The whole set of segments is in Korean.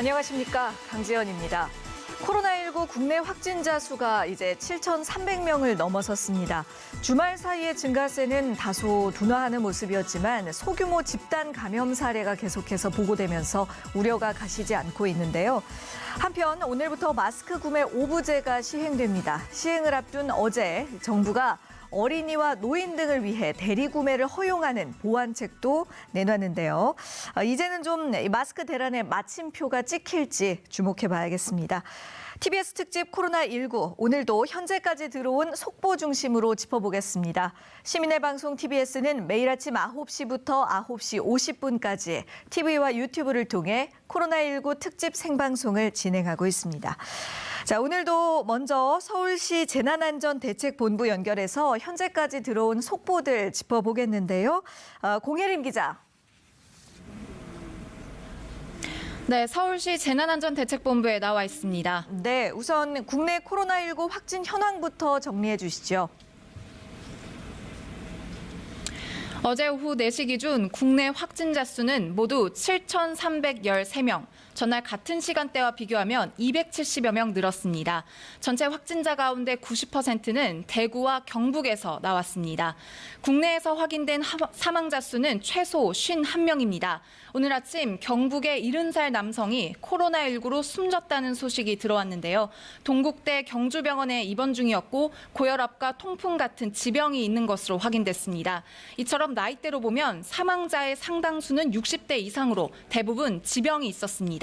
안녕하십니까, 강지연입니다. 코로나19 국내 확진자 수가 이제 7,300명을 넘어섰습니다. 주말 사이의 증가세는 다소 둔화하는 모습이었지만 소규모 집단 감염 사례가 계속해서 보고되면서 우려가 가시지 않고 있는데요. 한편 오늘부터 마스크 구매 오부제가 시행됩니다. 시행을 앞둔 어제 정부가 어린이와 노인 등을 위해 대리구매를 허용하는 보완책도 내놨는데요. 이제는 좀 마스크 대란에 마침표가 찍힐지 주목해봐야겠습니다. TBS 특집 코로나19, 오늘도 현재까지 들어온 속보 중심으로 짚어보겠습니다. 시민의 방송 TBS는 매일 아침 9시부터 9시 50분까지 TV와 유튜브를 통해 코로나19 특집 생방송을 진행하고 있습니다. 자, 오늘도 먼저 서울시 재난안전대책본부 연결해서 현재까지 들어온 속보들 짚어보겠는데요. 공혜림 기자. 네, 서울시 재난안전대책본부에 나와 있습니다. 네, 우선 국내 코로나19 확진 현황부터 정리해 주시죠. 어제 오후 4시 기준 국내 확진자 수는 모두 7,313명. 전날 같은 시간대와 비교하면 270여 명 늘었습니다. 전체 확진자 가운데 90%는 대구와 경북에서 나왔습니다. 국내에서 확인된 사망자 수는 최소 51명입니다. 오늘 아침 경북의 70살 남성이 코로나19로 숨졌다는 소식이 들어왔는데요. 동국대 경주병원에 입원 중이었고 고혈압과 통풍 같은 지병이 있는 것으로 확인됐습니다. 이처럼 나이대로 보면 사망자의 상당수는 60대 이상으로 대부분 지병이 있었습니다.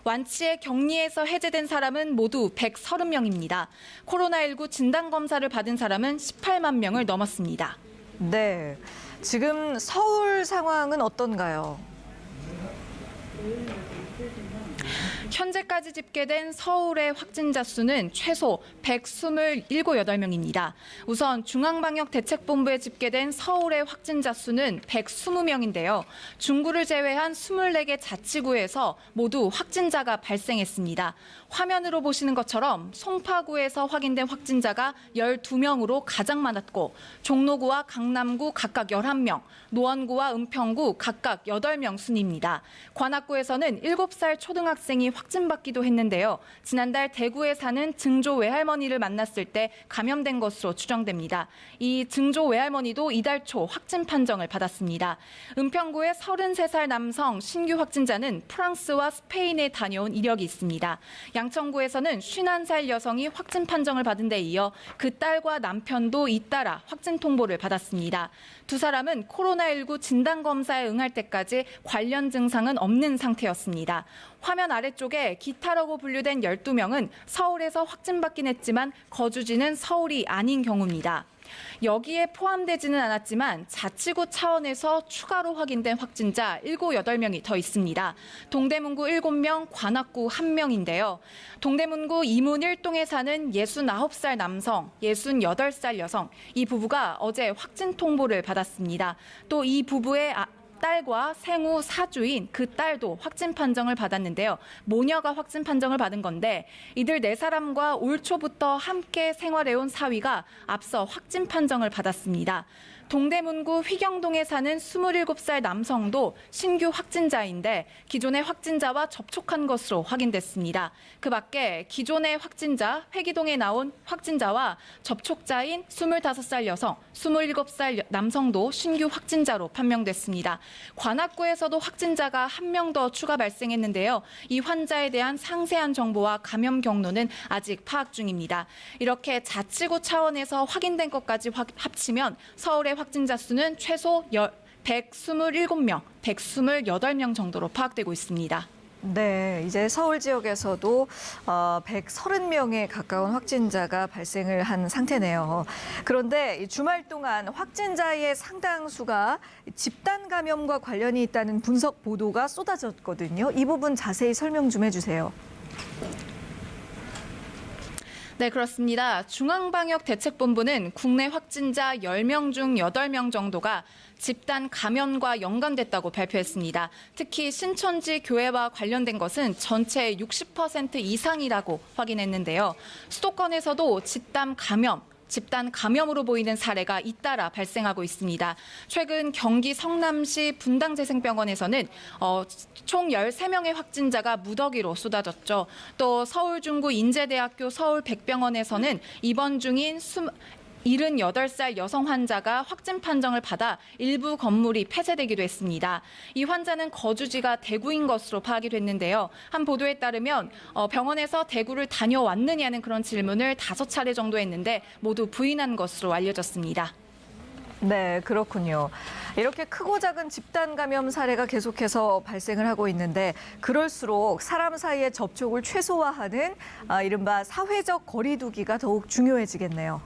완치의 격리에서 해제된 사람은 모두 130명입니다. 코로나19 진단검사를 받은 사람은 18만 명을 넘었습니다. 네, 지금 서울 상황은 어떤가요? 현재까지 집계된 서울의 확진자 수는 최소 127명입니다. 우선 중앙방역대책본부에 집계된 서울의 확진자 수는 120명인데요. 중구를 제외한 24개 자치구에서 모두 확진자가 발생했습니다. 화면으로 보시는 것처럼 송파구에서 확인된 확진자가 12명으로 가장 많았고 종로구와 강남구 각각 11명, 노원구와 은평구 각각 8명 순입니다. 관악구에서는 7살 초등학생이 확진받기도 했는데요. 지난달 대구에 사는 증조 외할머니를 만났을 때 감염된 것으로 추정됩니다. 이 증조 외할머니도 이달 초 확진 판정을 받았습니다. 은평구의 33살 남성 신규 확진자는 프랑스와 스페인에 다녀온 이력이 있습니다. 양천구에서는 51살 여성이 확진 판정을 받은 데 이어 그 딸과 남편도 잇따라 확진 통보를 받았습니다. 두 사람은 코로나19 진단검사에 응할 때까지 관련 증상은 없는 상태였습니다. 화면 아래쪽에 기타라고 분류된 12명은 서울에서 확진받긴 했지만 거주지는 서울이 아닌 경우입니다. 여기에 포함되지는 않았지만 자치구 차원에서 추가로 확인된 확진자 7, 8명이 더 있습니다. 동대문구 7명, 관악구 1명인데요. 동대문구 이문 1동에 사는 69살 남성, 68살 여성, 이 부부가 어제 확진 통보를 받았습니다. 또 이 부부의 딸과 생후 사주인 그 딸도 확진 판정을 받았는데요. 모녀가 확진 판정을 받은 건데 이들 4사람과 올 초부터 함께 생활해온 사위가 앞서 확진 판정을 받았습니다. 동대문구 휘경동에 사는 27살 남성도 신규 확진자인데 기존의 확진자와 접촉한 것으로 확인됐습니다. 그 밖에 기존의 확진자, 회기동에 나온 확진자와 접촉자인 25살 여성, 27살 남성도 신규 확진자로 판명됐습니다. 관악구에서도 확진자가 1명 더 추가 발생했는데요. 이 환자에 대한 상세한 정보와 감염 경로는 아직 파악 중입니다. 이렇게 자치구 차원에서 확인된 것까지 합치면 서울의 확진자 수는 최소 127명, 128명 정도로 파악되고 있습니다. 네, 이제 서울 지역에서도 130명에 가까운 확진자가 발생을 한 상태네요. 그런데 주말 동안 확진자의 상당수가 집단 감염과 관련이 있다는 분석 보도가 쏟아졌거든요. 이 부분 자세히 설명 좀 해주세요. 네, 그렇습니다. 중앙방역대책본부는 국내 확진자 10명 중 8명 정도가 집단 감염과 연관됐다고 발표했습니다. 특히 신천지 교회와 관련된 것은 전체의 60% 이상이라고 확인했는데요. 수도권에서도 집단 감염, 집단 감염으로 보이는 사례가 잇따라 발생하고 있습니다. 최근 경기 성남시 분당재생병원에서는 총 13명의 확진자가 무더기로 쏟아졌죠. 또 서울 중구 인제대학교 서울백병원에서는 입원 중인 78살 여성 환자가 확진 판정을 받아 일부 건물이 폐쇄되기도 했습니다. 이 환자는 거주지가 대구인 것으로 파악이 됐는데요. 한 보도에 따르면 병원에서 대구를 다녀왔느냐는 그런 질문을 5차례 정도 했는데 모두 부인한 것으로 알려졌습니다. 네, 그렇군요. 이렇게 크고 작은 집단 감염 사례가 계속해서 발생을 하고 있는데 그럴수록 사람 사이의 접촉을 최소화하는 이른바 사회적 거리 두기가 더욱 중요해지겠네요.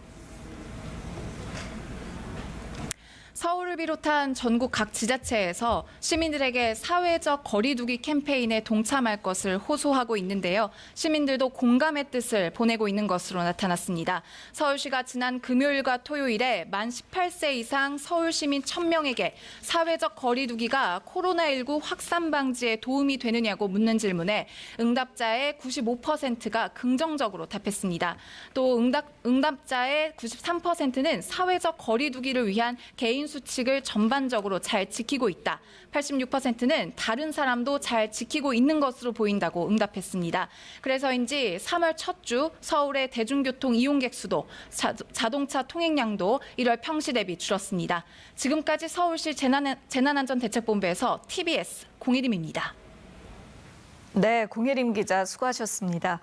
서울을 비롯한 전국 각 지자체에서 시민들에게 사회적 거리두기 캠페인에 동참할 것을 호소하고 있는데요. 시민들도 공감의 뜻을 보내고 있는 것으로 나타났습니다. 서울시가 지난 금요일과 토요일에 만 18세 이상 서울 시민 1,000명에게 사회적 거리두기가 코로나19 확산 방지에 도움이 되느냐고 묻는 질문에 응답자의 95%가 긍정적으로 답했습니다. 또 응답자의 93%는 사회적 거리두기를 위한 개인 수칙을 전반적으로 잘 지키고 있다. 86%는 다른 사람도 잘 지키고 있는 것으로 보인다고 응답했습니다. 그래서인지 3월 첫 주 서울의 대중교통 이용객 수도, 자동차 통행량도 1월 평시 대비 줄었습니다. 지금까지 서울시 재난안전대책본부에서 TBS 공일임입니다. 네, 공혜림 기자 수고하셨습니다.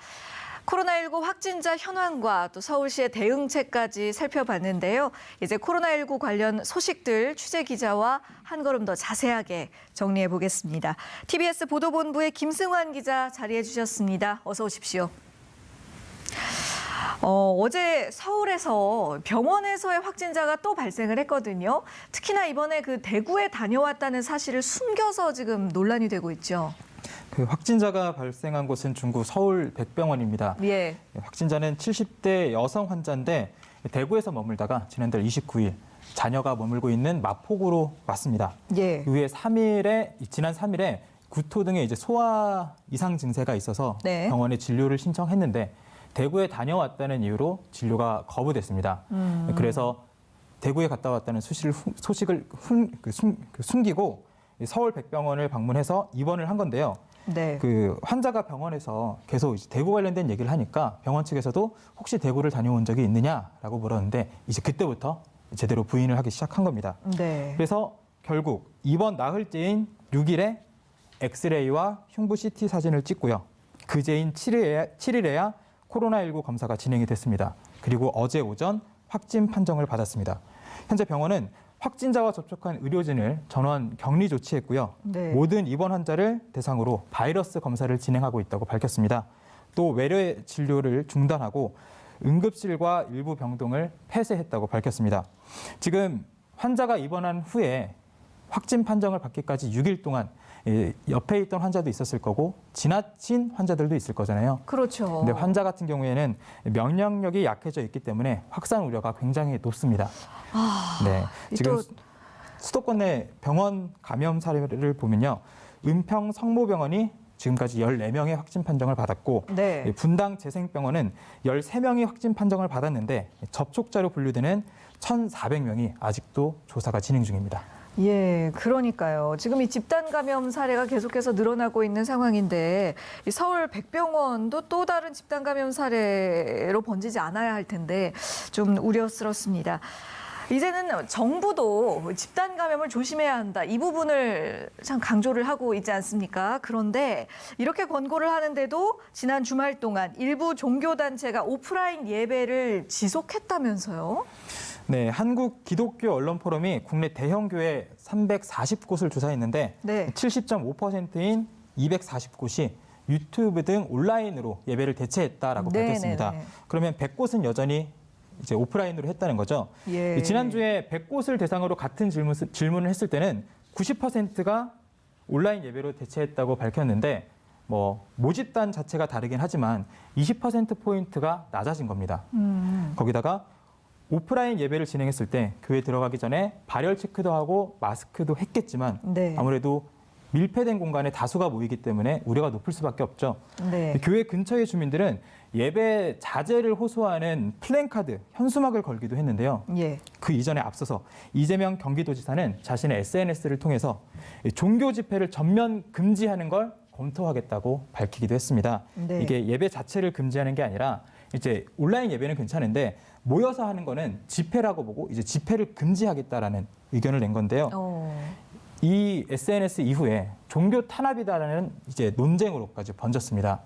코로나19 확진자 현황과 또 서울시의 대응책까지 살펴봤는데요. 이제 코로나19 관련 소식들 취재 기자와 한 걸음 더 자세하게 정리해 보겠습니다. TBS 보도본부의 김승환 기자 자리해 주셨습니다. 어서 오십시오. 어제 서울에서 병원에서의 확진자가 또 발생을 했거든요. 특히나 이번에 그 대구에 다녀왔다는 사실을 숨겨서 지금 논란이 되고 있죠. 그 확진자가 발생한 곳은 중구 서울백병원입니다. 예. 확진자는 70대 여성 환자인데 대구에서 머물다가 지난달 29일 자녀가 머물고 있는 마포구로 왔습니다. 예. 이후에 지난 3일에 구토 등의 이제 소화 이상 증세가 있어서 네. 병원에 진료를 신청했는데 대구에 다녀왔다는 이유로 진료가 거부됐습니다. 그래서 대구에 갔다 왔다는 소식을 숨기고 서울백병원을 방문해서 입원을 한 건데요. 네. 그 환자가 병원에서 계속 이제 대구 관련된 얘기를 하니까 병원 측에서도 혹시 대구를 다녀온 적이 있느냐라고 물었는데 이제 그때부터 제대로 부인을 하기 시작한 겁니다. 네. 그래서 결국 이번 나흘째인 6일에 엑스레이와 흉부 CT 사진을 찍고요. 그제인 7일에야 코로나19 검사가 진행이 됐습니다. 그리고 어제 오전 확진 판정을 받았습니다. 현재 병원은 확진자와 접촉한 의료진을 전원 격리 조치했고요. 네. 모든 입원 환자를 대상으로 바이러스 검사를 진행하고 있다고 밝혔습니다. 또 외래 진료를 중단하고 응급실과 일부 병동을 폐쇄했다고 밝혔습니다. 지금 환자가 입원한 후에 확진 판정을 받기까지 6일 동안 옆에 있던 환자도 있었을 거고 지나친 환자들도 있을 거잖아요. 그렇죠. 근데 환자 같은 경우에는 면역력이 약해져 있기 때문에 확산 우려가 굉장히 높습니다. 네, 지금 수도권 내 병원 감염 사례를 보면요. 은평 성모병원이 지금까지 14명의 확진 판정을 받았고 네. 분당 재생병원은 13명이 확진 판정을 받았는데 접촉자로 분류되는 1,400명이 아직도 조사가 진행 중입니다. 예, 그러니까요. 지금 이 집단 감염 사례가 계속해서 늘어나고 있는 상황인데 이 서울 백병원도 또 다른 집단 감염 사례로 번지지 않아야 할 텐데 좀 우려스럽습니다. 이제는 정부도 집단 감염을 조심해야 한다. 이 부분을 참 강조를 하고 있지 않습니까? 그런데 이렇게 권고를 하는데도 지난 주말 동안 일부 종교단체가 오프라인 예배를 지속했다면서요? 네, 한국 기독교 언론 포럼이 국내 대형 교회 340곳을 조사했는데 네. 70.5%인 240곳이 유튜브 등 온라인으로 예배를 대체했다라고 밝혔습니다. 그러면 100곳은 여전히 이제 오프라인으로 했다는 거죠. 예. 지난주에 100곳을 대상으로 같은 질문을 했을 때는 90%가 온라인 예배로 대체했다고 밝혔는데 모집단 자체가 다르긴 하지만 20%포인트가 낮아진 겁니다. 거기다가 오프라인 예배를 진행했을 때 교회 들어가기 전에 발열 체크도 하고 마스크도 했겠지만 네. 아무래도 밀폐된 공간에 다수가 모이기 때문에 우려가 높을 수밖에 없죠. 네. 교회 근처의 주민들은 예배 자제를 호소하는 플랜카드, 현수막을 걸기도 했는데요. 예. 그 이전에 앞서서 이재명 경기도지사는 자신의 SNS를 통해서 종교 집회를 전면 금지하는 걸 검토하겠다고 밝히기도 했습니다. 네. 이게 예배 자체를 금지하는 게 아니라 이제 온라인 예배는 괜찮은데 모여서 하는 거는 집회라고 보고 이제 집회를 금지하겠다라는 의견을 낸 건데요. 이 SNS 이후에 종교 탄압이다라는 이제 논쟁으로까지 번졌습니다.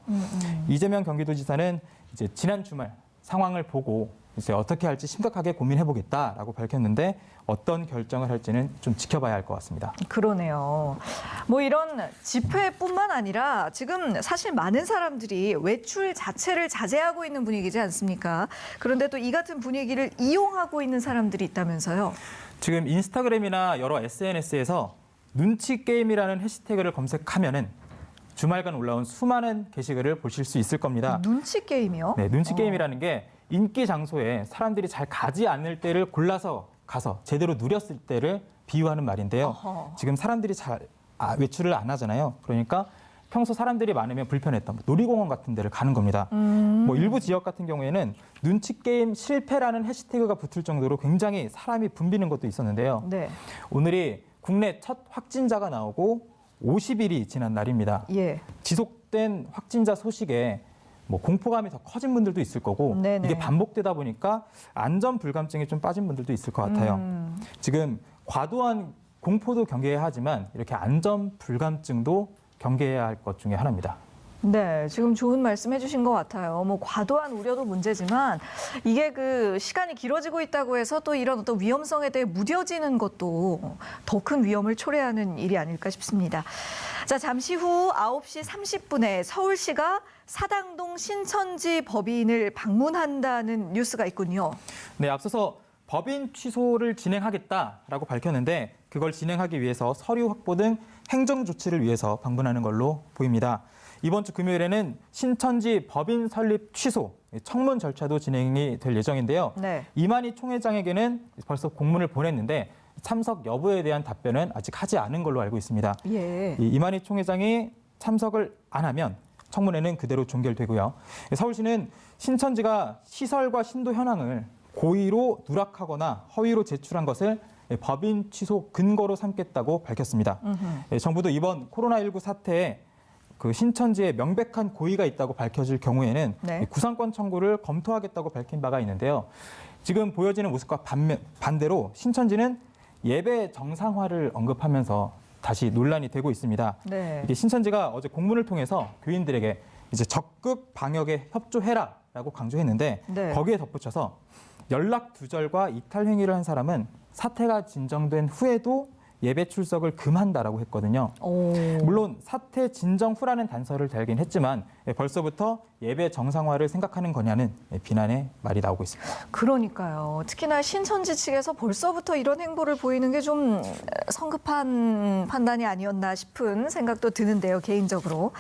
이재명 경기도지사는 이제 지난 주말 상황을 보고 이제 어떻게 할지 심각하게 고민해보겠다라고 밝혔는데 어떤 결정을 할지는 좀 지켜봐야 할 것 같습니다. 그러네요. 뭐 이런 집회뿐만 아니라 지금 사실 많은 사람들이 외출 자체를 자제하고 있는 분위기지 않습니까? 그런데 또 이 같은 분위기를 이용하고 있는 사람들이 있다면서요? 지금 인스타그램이나 여러 SNS에서 눈치 게임이라는 해시태그를 검색하면은 주말간 올라온 수많은 게시글을 보실 수 있을 겁니다. 눈치 게임이요? 네, 눈치 게임이라는 게 인기 장소에 사람들이 잘 가지 않을 때를 골라서 가서 제대로 누렸을 때를 비유하는 말인데요. 어허. 지금 사람들이 잘 외출을 안 하잖아요. 그러니까 평소 사람들이 많으면 불편했던 놀이공원 같은 데를 가는 겁니다. 뭐 일부 지역 같은 경우에는 눈치 게임 실패라는 해시태그가 붙을 정도로 굉장히 사람이 붐비는 것도 있었는데요. 네. 오늘이 국내 첫 확진자가 나오고 50일이 지난 날입니다. 예. 지속된 확진자 소식에 뭐 공포감이 더 커진 분들도 있을 거고 네네. 이게 반복되다 보니까 안전 불감증에 좀 빠진 분들도 있을 것 같아요. 지금 과도한 공포도 경계해야 하지만 이렇게 안전 불감증도 경계해야 할 것 중에 하나입니다. 네, 지금 좋은 말씀 해주신 것 같아요. 뭐 과도한 우려도 문제지만 이게 그 시간이 길어지고 있다고 해서 또 이런 어떤 위험성에 대해 무뎌지는 것도 더 큰 위험을 초래하는 일이 아닐까 싶습니다. 자, 잠시 후 9시 30분에 서울시가 사당동 신천지 법인을 방문한다는 뉴스가 있군요. 네, 앞서서 법인 취소를 진행하겠다라고 밝혔는데 그걸 진행하기 위해서 서류 확보 등 행정 조치를 위해서 방문하는 걸로 보입니다. 이번 주 금요일에는 신천지 법인 설립 취소, 청문 절차도 진행이 될 예정인데요. 네. 이만희 총회장에게는 벌써 공문을 보냈는데 참석 여부에 대한 답변은 아직 하지 않은 걸로 알고 있습니다. 예. 이만희 총회장이 참석을 안 하면 청문회는 그대로 종결되고요. 서울시는 신천지가 시설과 신도 현황을 고의로 누락하거나 허위로 제출한 것을 법인 취소 근거로 삼겠다고 밝혔습니다. 정부도 이번 코로나19 사태에 그 신천지에 명백한 고의가 있다고 밝혀질 경우에는 네. 구상권 청구를 검토하겠다고 밝힌 바가 있는데요. 지금 보여지는 모습과 반대로 신천지는 예배 정상화를 언급하면서 다시 논란이 되고 있습니다. 네. 이게 신천지가 어제 공문을 통해서 교인들에게 이제 적극 방역에 협조해라라고 강조했는데 네. 거기에 덧붙여서 연락 두절과 이탈 행위를 한 사람은 사태가 진정된 후에도 예배 출석을 금한다라고 했거든요. 오. 물론 사태 진정 후라는 단서를 달긴 했지만 벌써부터 예배 정상화를 생각하는 거냐는 비난의 말이 나오고 있습니다. 그러니까요. 특히나 신천지 측에서 벌써부터 이런 행보를 보이는 게 좀 성급한 판단이 아니었나 싶은 생각도 드는데요, 개인적으로.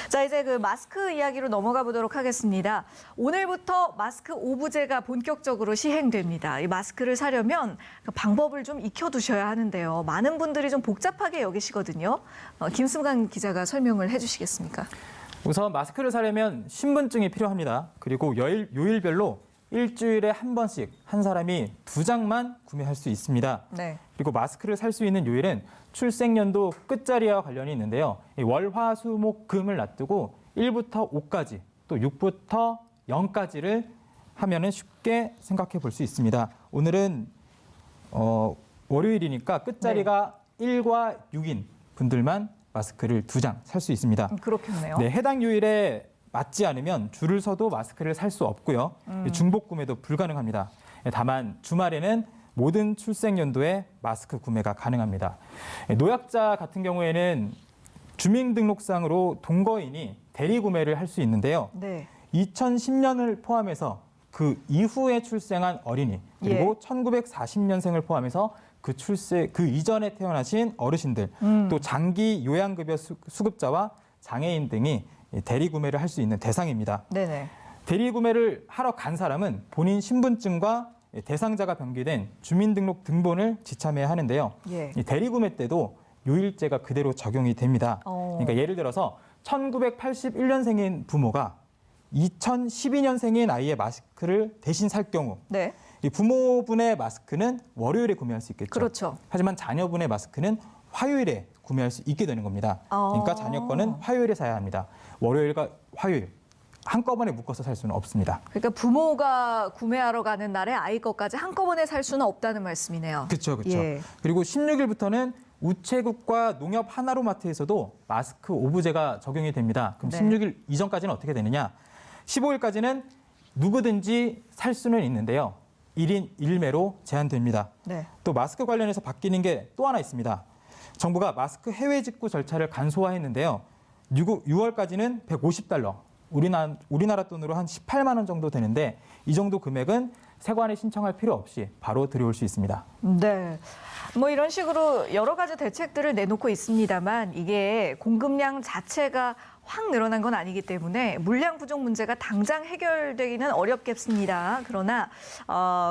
자, 이제 그 마스크 이야기로 넘어가 보도록 하겠습니다. 오늘부터 마스크 오부제가 본격적으로 시행됩니다. 이 마스크를 사려면 그 방법을 좀 익혀두셔야 하는데요. 많은 분들이 좀 복잡하게 여기시거든요. 김승관 기자가 설명을 해주시겠습니까? 우선 마스크를 사려면 신분증이 필요합니다. 그리고 요일별로 일주일에 한 번씩 한 사람이 2장만 구매할 수 있습니다. 네. 그리고 마스크를 살 수 있는 요일은 출생연도 끝자리와 관련이 있는데요. 월, 화, 수, 목, 금을 놔두고 1부터 5까지 또 6부터 0까지를 하면은 쉽게 생각해 볼 수 있습니다. 오늘은 월요일이니까 끝자리가 1과 6인 분들만 마스크를 2장 살 수 있습니다. 그렇겠네요. 네, 해당 요일에 맞지 않으면 줄을 서도 마스크를 살 수 없고요. 중복 구매도 불가능합니다. 다만 주말에는 모든 출생연도에 마스크 구매가 가능합니다. 노약자 같은 경우에는 주민등록상으로 동거인이 대리 구매를 할 수 있는데요. 네. 2010년을 포함해서 그 이후에 출생한 어린이 그리고 1940년생을 포함해서 그 이전에 태어나신 어르신들 또 장기 요양급여 수급자와 장애인 등이 대리 구매를 할 수 있는 대상입니다. 네네. 대리 구매를 하러 간 사람은 본인 신분증과 대상자가 병기된 주민등록 등본을 지참해야 하는데요. 예. 이 대리 구매 때도 요일제가 그대로 적용이 됩니다. 그러니까 예를 들어서 1981년생인 부모가 2012년생인 아이의 마스크를 대신 살 경우 네. 이 부모분의 마스크는 월요일에 구매할 수 있겠죠. 그렇죠. 하지만 자녀분의 마스크는 화요일에 구매할 수 있게 되는 겁니다. 그러니까 자녀 거는 화요일에 사야 합니다. 월요일과 화요일 한꺼번에 묶어서 살 수는 없습니다. 그러니까 부모가 구매하러 가는 날에 아이 것까지 한꺼번에 살 수는 없다는 말씀이네요. 그렇죠, 그렇죠. 예. 그리고 16일부터는 우체국과 농협 하나로마트에서도 마스크 오부제가 적용이 됩니다. 그럼 네. 16일 이전까지는 어떻게 되느냐? 15일까지는 누구든지 살 수는 있는데요. 1인 1매로 제한됩니다. 네. 또 마스크 관련해서 바뀌는 게 또 하나 있습니다. 정부가 마스크 해외 직구 절차를 간소화했는데요. 6월까지는 150달러, 우리나라 돈으로 한 18만 원 정도 되는데 이 정도 금액은 세관에 신청할 필요 없이 바로 들여올 수 있습니다. 네. 뭐 이런 식으로 여러 가지 대책들을 내놓고 있습니다만 이게 공급량 자체가 확 늘어난 건 아니기 때문에 물량 부족 문제가 당장 해결되기는 어렵겠습니다. 그러나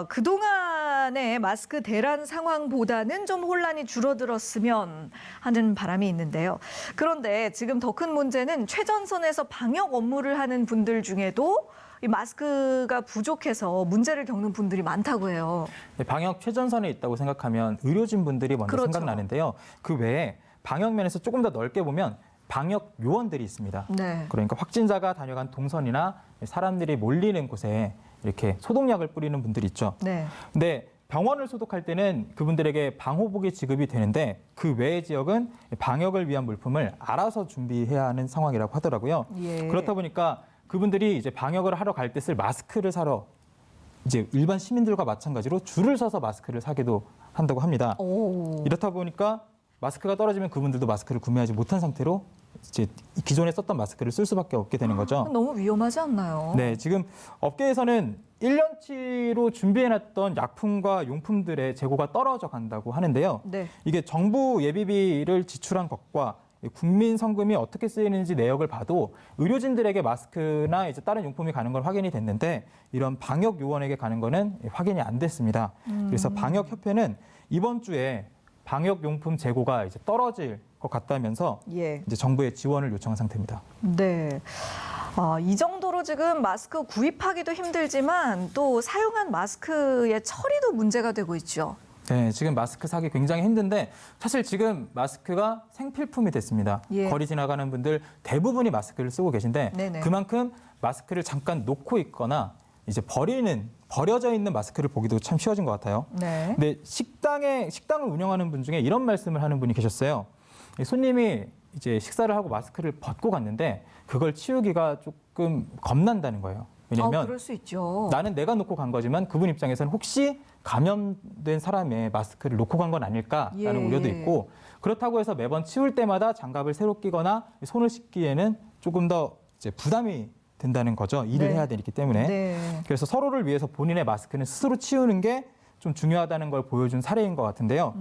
그동안의 마스크 대란 상황보다는 좀 혼란이 줄어들었으면 하는 바람이 있는데요. 그런데 지금 더 큰 문제는 최전선에서 방역 업무를 하는 분들 중에도 이 마스크가 부족해서 문제를 겪는 분들이 많다고 해요. 방역 최전선에 있다고 생각하면 의료진 분들이 먼저 그렇죠. 생각나는데요. 그 외에 방역 면에서 조금 더 넓게 보면 방역 요원들이 있습니다. 네. 그러니까 확진자가 다녀간 동선이나 사람들이 몰리는 곳에 이렇게 소독약을 뿌리는 분들이 있죠. 네. 근데 병원을 소독할 때는 그분들에게 방호복이 지급이 되는데 그 외의 지역은 방역을 위한 물품을 알아서 준비해야 하는 상황이라고 하더라고요. 예. 그렇다 보니까 그분들이 이제 방역을 하러 갈 때 쓸 마스크를 사러 이제 일반 시민들과 마찬가지로 줄을 서서 마스크를 사기도 한다고 합니다. 오. 이렇다 보니까 마스크가 떨어지면 그분들도 마스크를 구매하지 못한 상태로 이제 기존에 썼던 마스크를 쓸 수밖에 없게 되는 거죠. 너무 위험하지 않나요? 네, 지금 업계에서는 1년치로 준비해놨던 약품과 용품들의 재고가 떨어져 간다고 하는데요. 네. 이게 정부 예비비를 지출한 것과 국민 성금이 어떻게 쓰이는지 내역을 봐도 의료진들에게 마스크나 이제 다른 용품이 가는 건 확인이 됐는데 이런 방역 요원에게 가는 거는 확인이 안 됐습니다. 그래서 방역협회는 이번 주에 방역 용품 재고가 이제 떨어질 것 같다면서 예. 이제 정부에 지원을 요청한 상태입니다. 네. 이 정도로 지금 마스크 구입하기도 힘들지만 또 사용한 마스크의 처리도 문제가 되고 있죠. 네, 지금 마스크 사기 굉장히 힘든데 사실 지금 마스크가 생필품이 됐습니다. 예. 거리 지나가는 분들 대부분이 마스크를 쓰고 계신데 네네. 그만큼 마스크를 잠깐 놓고 있거나 이제 버려져 있는 마스크를 보기도 참 쉬워진 것 같아요. 네. 근데 식당을 운영하는 분 중에 이런 말씀을 하는 분이 계셨어요. 손님이 이제 식사를 하고 마스크를 벗고 갔는데 그걸 치우기가 조금 겁난다는 거예요. 왜냐하면 그럴 수 있죠. 나는 내가 놓고 간 거지만 그분 입장에서는 혹시 감염된 사람의 마스크를 놓고 간 건 아닐까라는 예. 우려도 있고 그렇다고 해서 매번 치울 때마다 장갑을 새로 끼거나 손을 씻기에는 조금 더 이제 부담이 된다는 거죠. 일을 네. 해야 되기 때문에. 네. 그래서 서로를 위해서 본인의 마스크는 스스로 치우는 게 좀 중요하다는 걸 보여준 사례인 것 같은데요.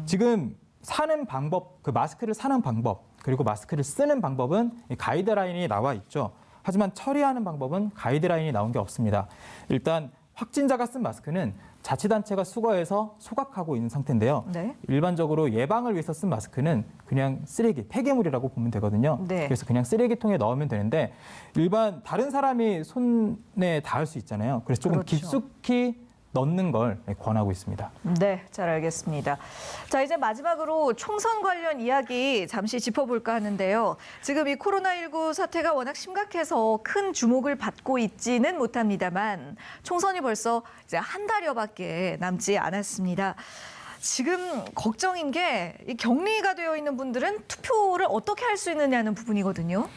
지금 사는 방법, 그 마스크를 사는 방법, 그리고 마스크를 쓰는 방법은 가이드라인이 나와 있죠. 하지만 처리하는 방법은 가이드라인이 나온 게 없습니다. 일단 확진자가 쓴 마스크는 자치단체가 수거해서 소각하고 있는 상태인데요. 네. 일반적으로 예방을 위해서 쓴 마스크는 그냥 쓰레기, 폐기물이라고 보면 되거든요. 네. 그래서 그냥 쓰레기통에 넣으면 되는데 일반 다른 사람이 손에 닿을 수 있잖아요. 그래서 조금 그렇죠. 깊숙이 넣는 걸 권하고 있습니다. 네, 잘 알겠습니다. 자, 이제 마지막으로 총선 관련 이야기 잠시 짚어볼까 하는데요. 지금 이 코로나19 사태가 워낙 심각해서 큰 주목을 받고 있지는 못합니다만 총선이 벌써 이제 한 달여밖에 남지 않았습니다. 지금 걱정인 게 이 격리가 되어 있는 분들은 투표를 어떻게 할 수 있느냐는 부분이거든요.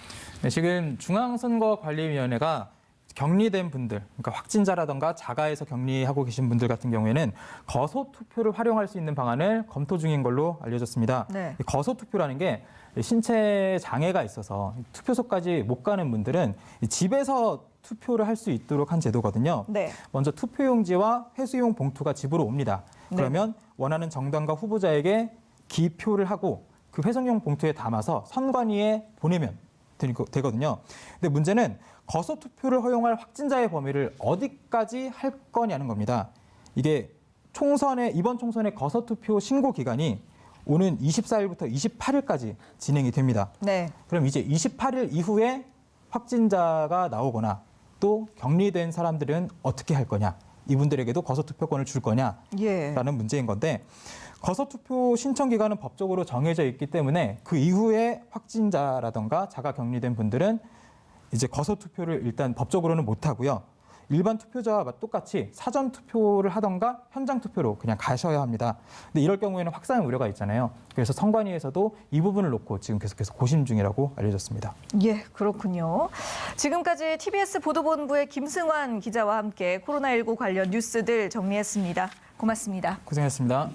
네, 지금 중앙선거관리위원회가 격리된 분들, 그러니까 확진자라던가 자가에서 격리하고 계신 분들 같은 경우에는 거소 투표를 활용할 수 있는 방안을 검토 중인 걸로 알려졌습니다. 네. 거소 투표라는 게 신체 장애가 있어서 투표소까지 못 가는 분들은 집에서 투표를 할 수 있도록 한 제도거든요. 네. 먼저 투표용지와 회수용 봉투가 집으로 옵니다. 네. 그러면 원하는 정당과 후보자에게 기표를 하고 그 회수용 봉투에 담아서 선관위에 보내면 되거든요. 근데 문제는 거소 투표를 허용할 확진자의 범위를 어디까지 할 거냐는 겁니다. 이게 이번 총선의 거소 투표 신고 기간이 오는 24일부터 28일까지 진행이 됩니다. 네. 그럼 이제 28일 이후에 확진자가 나오거나 또 격리된 사람들은 어떻게 할 거냐, 이분들에게도 거소투표권을 줄 거냐라는 문제인 건데, 거소투표 신청 기간은 법적으로 정해져 있기 때문에 그 이후에 확진자라던가 자가 격리된 분들은 이제 거소투표를 일단 법적으로는 못 하고요. 일반 투표자와 똑같이 사전 투표를 하던가 현장 투표로 그냥 가셔야 합니다. 근데 이럴 경우에는 확산 우려가 있잖아요. 그래서 선관위에서도 이 부분을 놓고 지금 계속해서 고심 중이라고 알려졌습니다. 예, 그렇군요. 지금까지 TBS 보도본부의 김승환 기자와 함께 코로나19 관련 뉴스들 정리했습니다. 고맙습니다. 고생했습니다.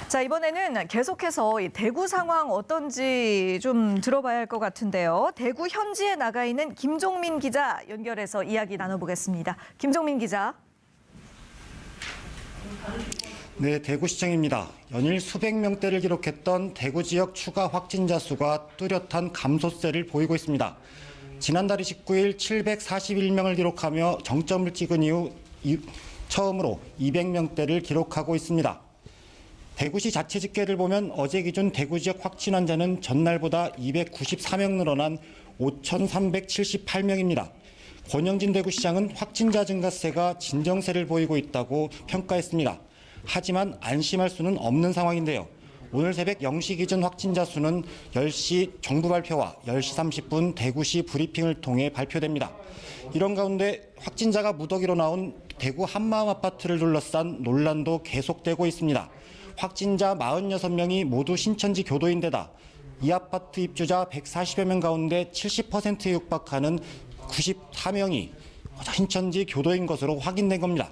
자, 이번에는 계속해서 이 대구 상황 어떤지 좀 들어봐야 할 것 같은데요. 대구 현지에 나가 있는 김종민 기자 연결해서 이야기 나눠보겠습니다. 김종민 기자. 네, 대구시청입니다. 연일 수백 명대를 기록했던 대구 지역 추가 확진자 수가 뚜렷한 감소세를 보이고 있습니다. 지난달 29일 741명을 기록하며 정점을 찍은 이후 처음으로 200명대를 기록하고 있습니다. 대구시 자체 집계를 보면 어제 기준 대구 지역 확진 환자는 전날보다 294명 늘어난 5,378명입니다. 권영진 대구시장은 확진자 증가세가 진정세를 보이고 있다고 평가했습니다. 하지만 안심할 수는 없는 상황인데요. 오늘 새벽 0시 기준 확진자 수는 10시 정부 발표와 10시 30분 대구시 브리핑을 통해 발표됩니다. 이런 가운데 확진자가 무더기로 나온 대구 한마음 아파트를 둘러싼 논란도 계속되고 있습니다. 확진자 46명이 모두 신천지 교도인데다 이 아파트 입주자 140여 명 가운데 70%에 육박하는 94명이 신천지 교도인 것으로 확인된 겁니다.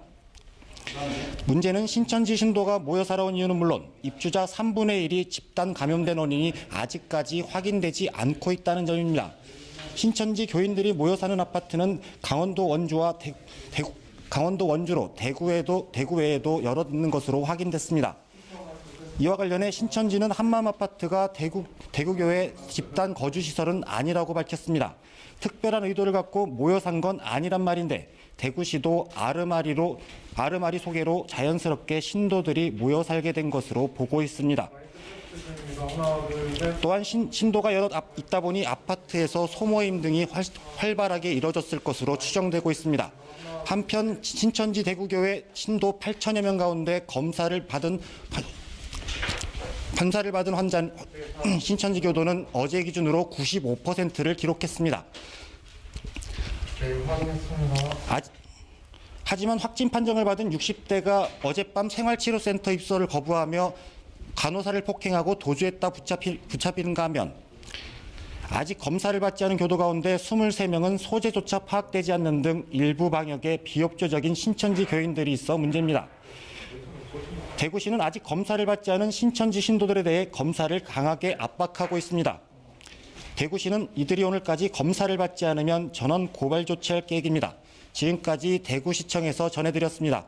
문제는 신천지 신도가 모여 살아온 이유는 물론 입주자 3분의 1이 집단 감염된 원인이 아직까지 확인되지 않고 있다는 점입니다. 신천지 교인들이 모여 사는 아파트는 강원도 원주와 강원도 원주로 대구 외에도 여러 있는 것으로 확인됐습니다. 이와 관련해 신천지는 한마음 아파트가 대구교회 집단 거주시설은 아니라고 밝혔습니다. 특별한 의도를 갖고 모여 산 건 아니란 말인데 대구시도 아르마리 소개로 자연스럽게 신도들이 모여 살게 된 것으로 보고 있습니다. 또한 신도가 여럿 있다 보니 아파트에서 소모임 등이 활발하게 이뤄졌을 것으로 추정되고 있습니다. 한편 신천지 대구교회 신도 8천여 명 가운데 검사를 받은 환자 신천지 교도는 어제 기준으로 95%를 기록했습니다. 하지만 확진 판정을 받은 60대가 어젯밤 생활치료센터 입소를 거부하며 간호사를 폭행하고 도주했다 붙잡히는가 하면 아직 검사를 받지 않은 교도 가운데 23명은 소재조차 파악되지 않는 등 일부 방역에 비협조적인 신천지 교인들이 있어 문제입니다. 대구시는 아직 검사를 받지 않은 신천지 신도들에 대해 검사를 강하게 압박하고 있습니다. 대구시는 이들이 오늘까지 검사를 받지 않으면 전원 고발 조치할 계획입니다. 지금까지 대구시청에서 전해드렸습니다.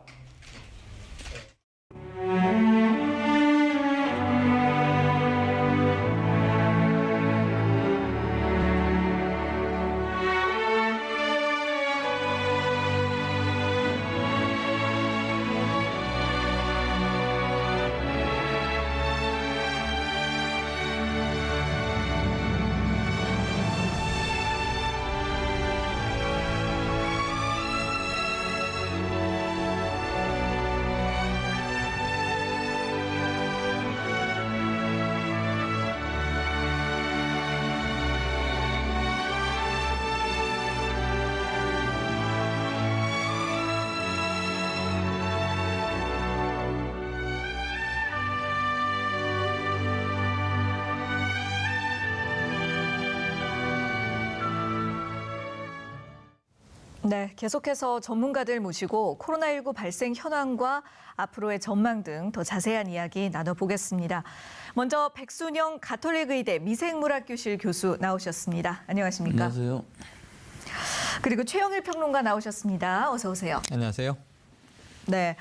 네, 계속해서 전문가들 모시고 코로나19 발생 현황과 앞으로의 전망 등 더 자세한 이야기 나눠보겠습니다. 먼저 백순영 가톨릭의대 미생물학교실 교수 나오셨습니다. 안녕하십니까? 안녕하세요. 그리고 최영일 평론가 나오셨습니다. 어서 오세요. 안녕하세요. 네.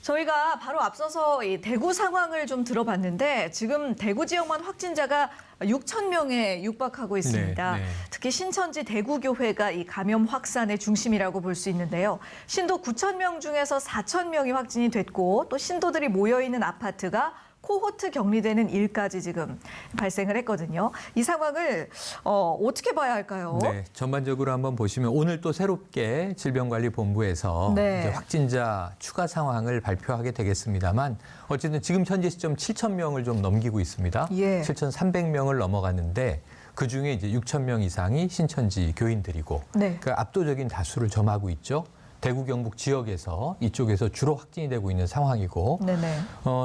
저희가 바로 앞서서 이 대구 상황을 좀 들어봤는데 지금 대구 지역만 확진자가 6천 명에 육박하고 있습니다. 네. 특히 신천지 대구교회가 이 감염 확산의 중심이라고 볼 수 있는데요. 신도 9천 명 중에서 4천 명이 확진이 됐고 또 신도들이 모여 있는 아파트가 코호트 격리되는 일까지 지금 발생을 했거든요. 이 상황을 어떻게 봐야 할까요? 네, 전반적으로 한번 보시면 오늘 또 새롭게 질병관리본부에서 네. 이제 확진자 추가 상황을 발표하게 되겠습니다만 어쨌든 지금 현재 시점 7,000명을 좀 넘기고 있습니다. 예. 7,300명을 넘어갔는데 그중에 이제 6,000명 이상이 신천지 교인들이고 네. 그 압도적인 다수를 점하고 있죠. 대구 경북 지역에서 이쪽에서 주로 확진이 되고 있는 상황이고 네네.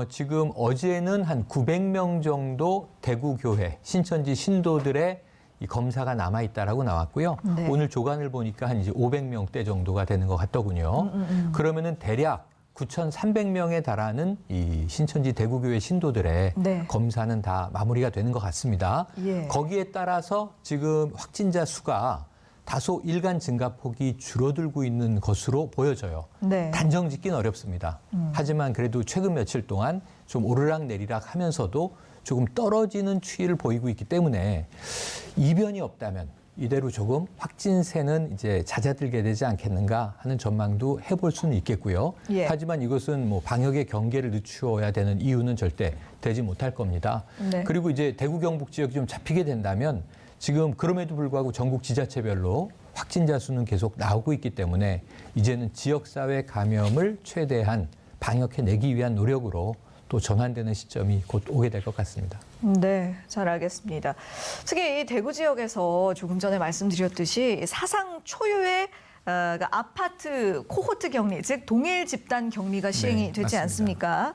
지금 어제는 한 900명 정도 대구 교회 신천지 신도들의 이 검사가 남아 있다라고 나왔고요. 네. 오늘 조간을 보니까 한 이제 500명대 정도가 되는 것 같더군요. 그러면은 대략 9,300명에 달하는 이 신천지 대구교회 신도들의 네. 검사는 다 마무리가 되는 것 같습니다. 예. 거기에 따라서 지금 확진자 수가 다소 일간 증가폭이 줄어들고 있는 것으로 보여져요. 네. 단정 짓기는 어렵습니다. 하지만 그래도 최근 며칠 동안 좀 오르락 내리락 하면서도 조금 떨어지는 추이를 보이고 있기 때문에 이변이 없다면 이대로 조금 확진세는 이제 잦아들게 되지 않겠는가 하는 전망도 해볼 수는 있겠고요. 예. 하지만 이것은 뭐 방역의 경계를 늦추어야 되는 이유는 절대 되지 못할 겁니다. 네. 그리고 이제 대구 경북 지역이 좀 잡히게 된다면 지금 그럼에도 불구하고 전국 지자체별로 확진자 수는 계속 나오고 있기 때문에 이제는 지역사회 감염을 최대한 방역해내기 위한 노력으로 또 전환되는 시점이 곧 오게 될 것 같습니다. 네, 잘 알겠습니다. 특히 이 대구 지역에서 조금 전에 말씀드렸듯이 사상 초유의 아파트 코호트 격리, 즉 동일 집단 격리가 시행이 네, 되지 맞습니다. 않습니까?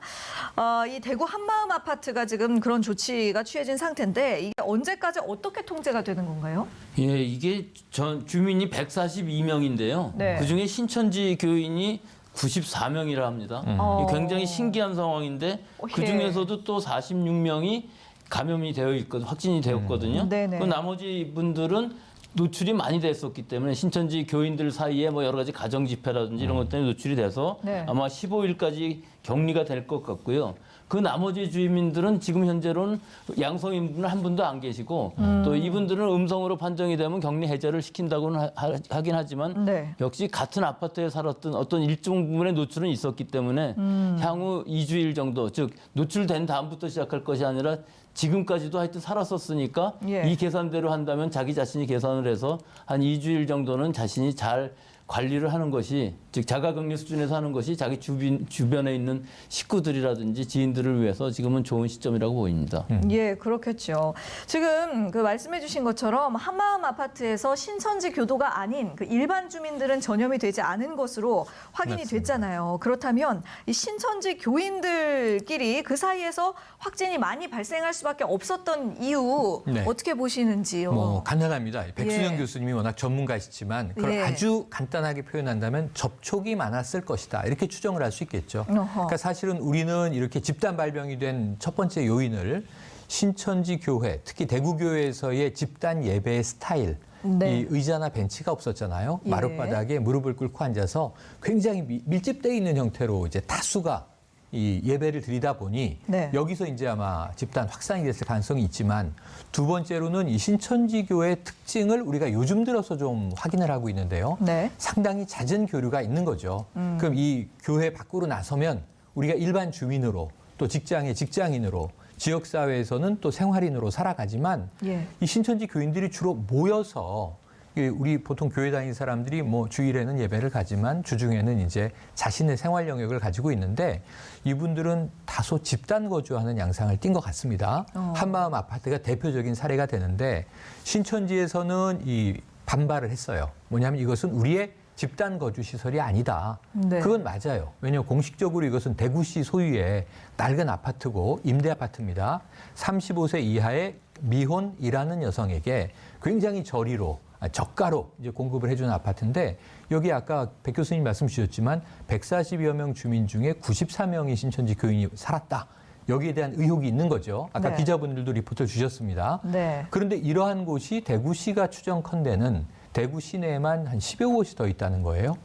이 대구 한마음 아파트가 지금 그런 조치가 취해진 상태인데 이게 언제까지 어떻게 통제가 되는 건가요? 예, 이게 전 주민이 142명인데요. 네. 그중에 신천지 교인이 94명이라 합니다. 어. 이게 굉장히 신기한 상황인데 예. 그 중에서도 또 46명이 감염이 되어 있거든, 확진이 되었거든요. 네네. 그 나머지 분들은 노출이 많이 됐었기 때문에 신천지 교인들 사이에 뭐 여러 가지 가정 집회라든지 이런 것 때문에 노출이 돼서 네. 아마 15일까지 격리가 될 것 같고요. 그 나머지 주민들은 지금 현재로는 양성인 분은 한 분도 안 계시고 또 이분들은 음성으로 판정이 되면 격리 해제를 시킨다고는 하긴 하지만 네. 역시 같은 아파트에 살았던 어떤 일정 부분의 노출은 있었기 때문에 향후 2주일 정도, 즉 노출된 다음부터 시작할 것이 아니라 지금까지도 하여튼 살았었으니까 예. 이 계산대로 한다면 자기 자신이 계산을 해서 한 2주일 정도는 자신이 잘 관리를 하는 것이, 즉 자가격리 수준에서 하는 것이 자기 주변에 있는 식구들이라든지 지인들을 위해서 지금은 좋은 시점이라고 보입니다. 예, 그렇겠죠. 지금 그 말씀해 주신 것처럼 한마음 아파트에서 신천지 교도가 아닌 그 일반 주민들은 전염이 되지 않은 것으로 확인이 맞습니다. 됐잖아요. 그렇다면 이 신천지 교인들끼리 그 사이에서 확진이 많이 발생할 수밖에 없었던 이유 네. 어떻게 보시는지요? 뭐 간단합니다. 백순영 예. 교수님이 워낙 전문가시지만 그걸 예. 아주 간단하게 표현한다면 접촉이 많았을 것이다. 이렇게 추정을 할 수 있겠죠. 어허. 그러니까 사실은 우리는 이렇게 집단 발병이 된 첫 번째 요인을 신천지 교회, 특히 대구 교회에서의 집단 예배의 스타일, 네. 이 의자나 벤치가 없었잖아요. 예. 마룻바닥에 무릎을 꿇고 앉아서 굉장히 밀집되어 있는 형태로 이제 다수가 이 예배를 드리다 보니 네. 여기서 이제 아마 집단 확산이 됐을 가능성이 있지만 두 번째로는 이 신천지 교회의 특징을 우리가 요즘 들어서 좀 확인을 하고 있는데요. 네. 상당히 잦은 교류가 있는 거죠. 그럼 이 교회 밖으로 나서면 우리가 일반 주민으로 또 직장의 직장인으로 지역사회에서는 또 생활인으로 살아가지만 예. 이 신천지 교인들이 주로 모여서 우리 보통 교회 다니는 사람들이 뭐 주일에는 예배를 가지만 주중에는 이제 자신의 생활 영역을 가지고 있는데 이분들은 다소 집단 거주하는 양상을 띈 것 같습니다. 한마음 아파트가 대표적인 사례가 되는데 신천지에서는 이 반발을 했어요. 뭐냐면 이것은 우리의 집단 거주 시설이 아니다. 네. 그건 맞아요. 왜냐하면 공식적으로 이것은 대구시 소유의 낡은 아파트고 임대 아파트입니다. 35세 이하의 미혼 일하는 여성에게 굉장히 저가로 이제 공급을 해주는 아파트인데 여기 아까 백 교수님 말씀 주셨지만 140여 명 주민 중에 94명이 신천지 교인이 살았다. 여기에 대한 의혹이 있는 거죠. 아까 네. 기자분들도 리포트를 주셨습니다. 네. 그런데 이러한 곳이 대구시가 추정컨대는 대구 시내에만 한 10여 곳이 더 있다는 거예요.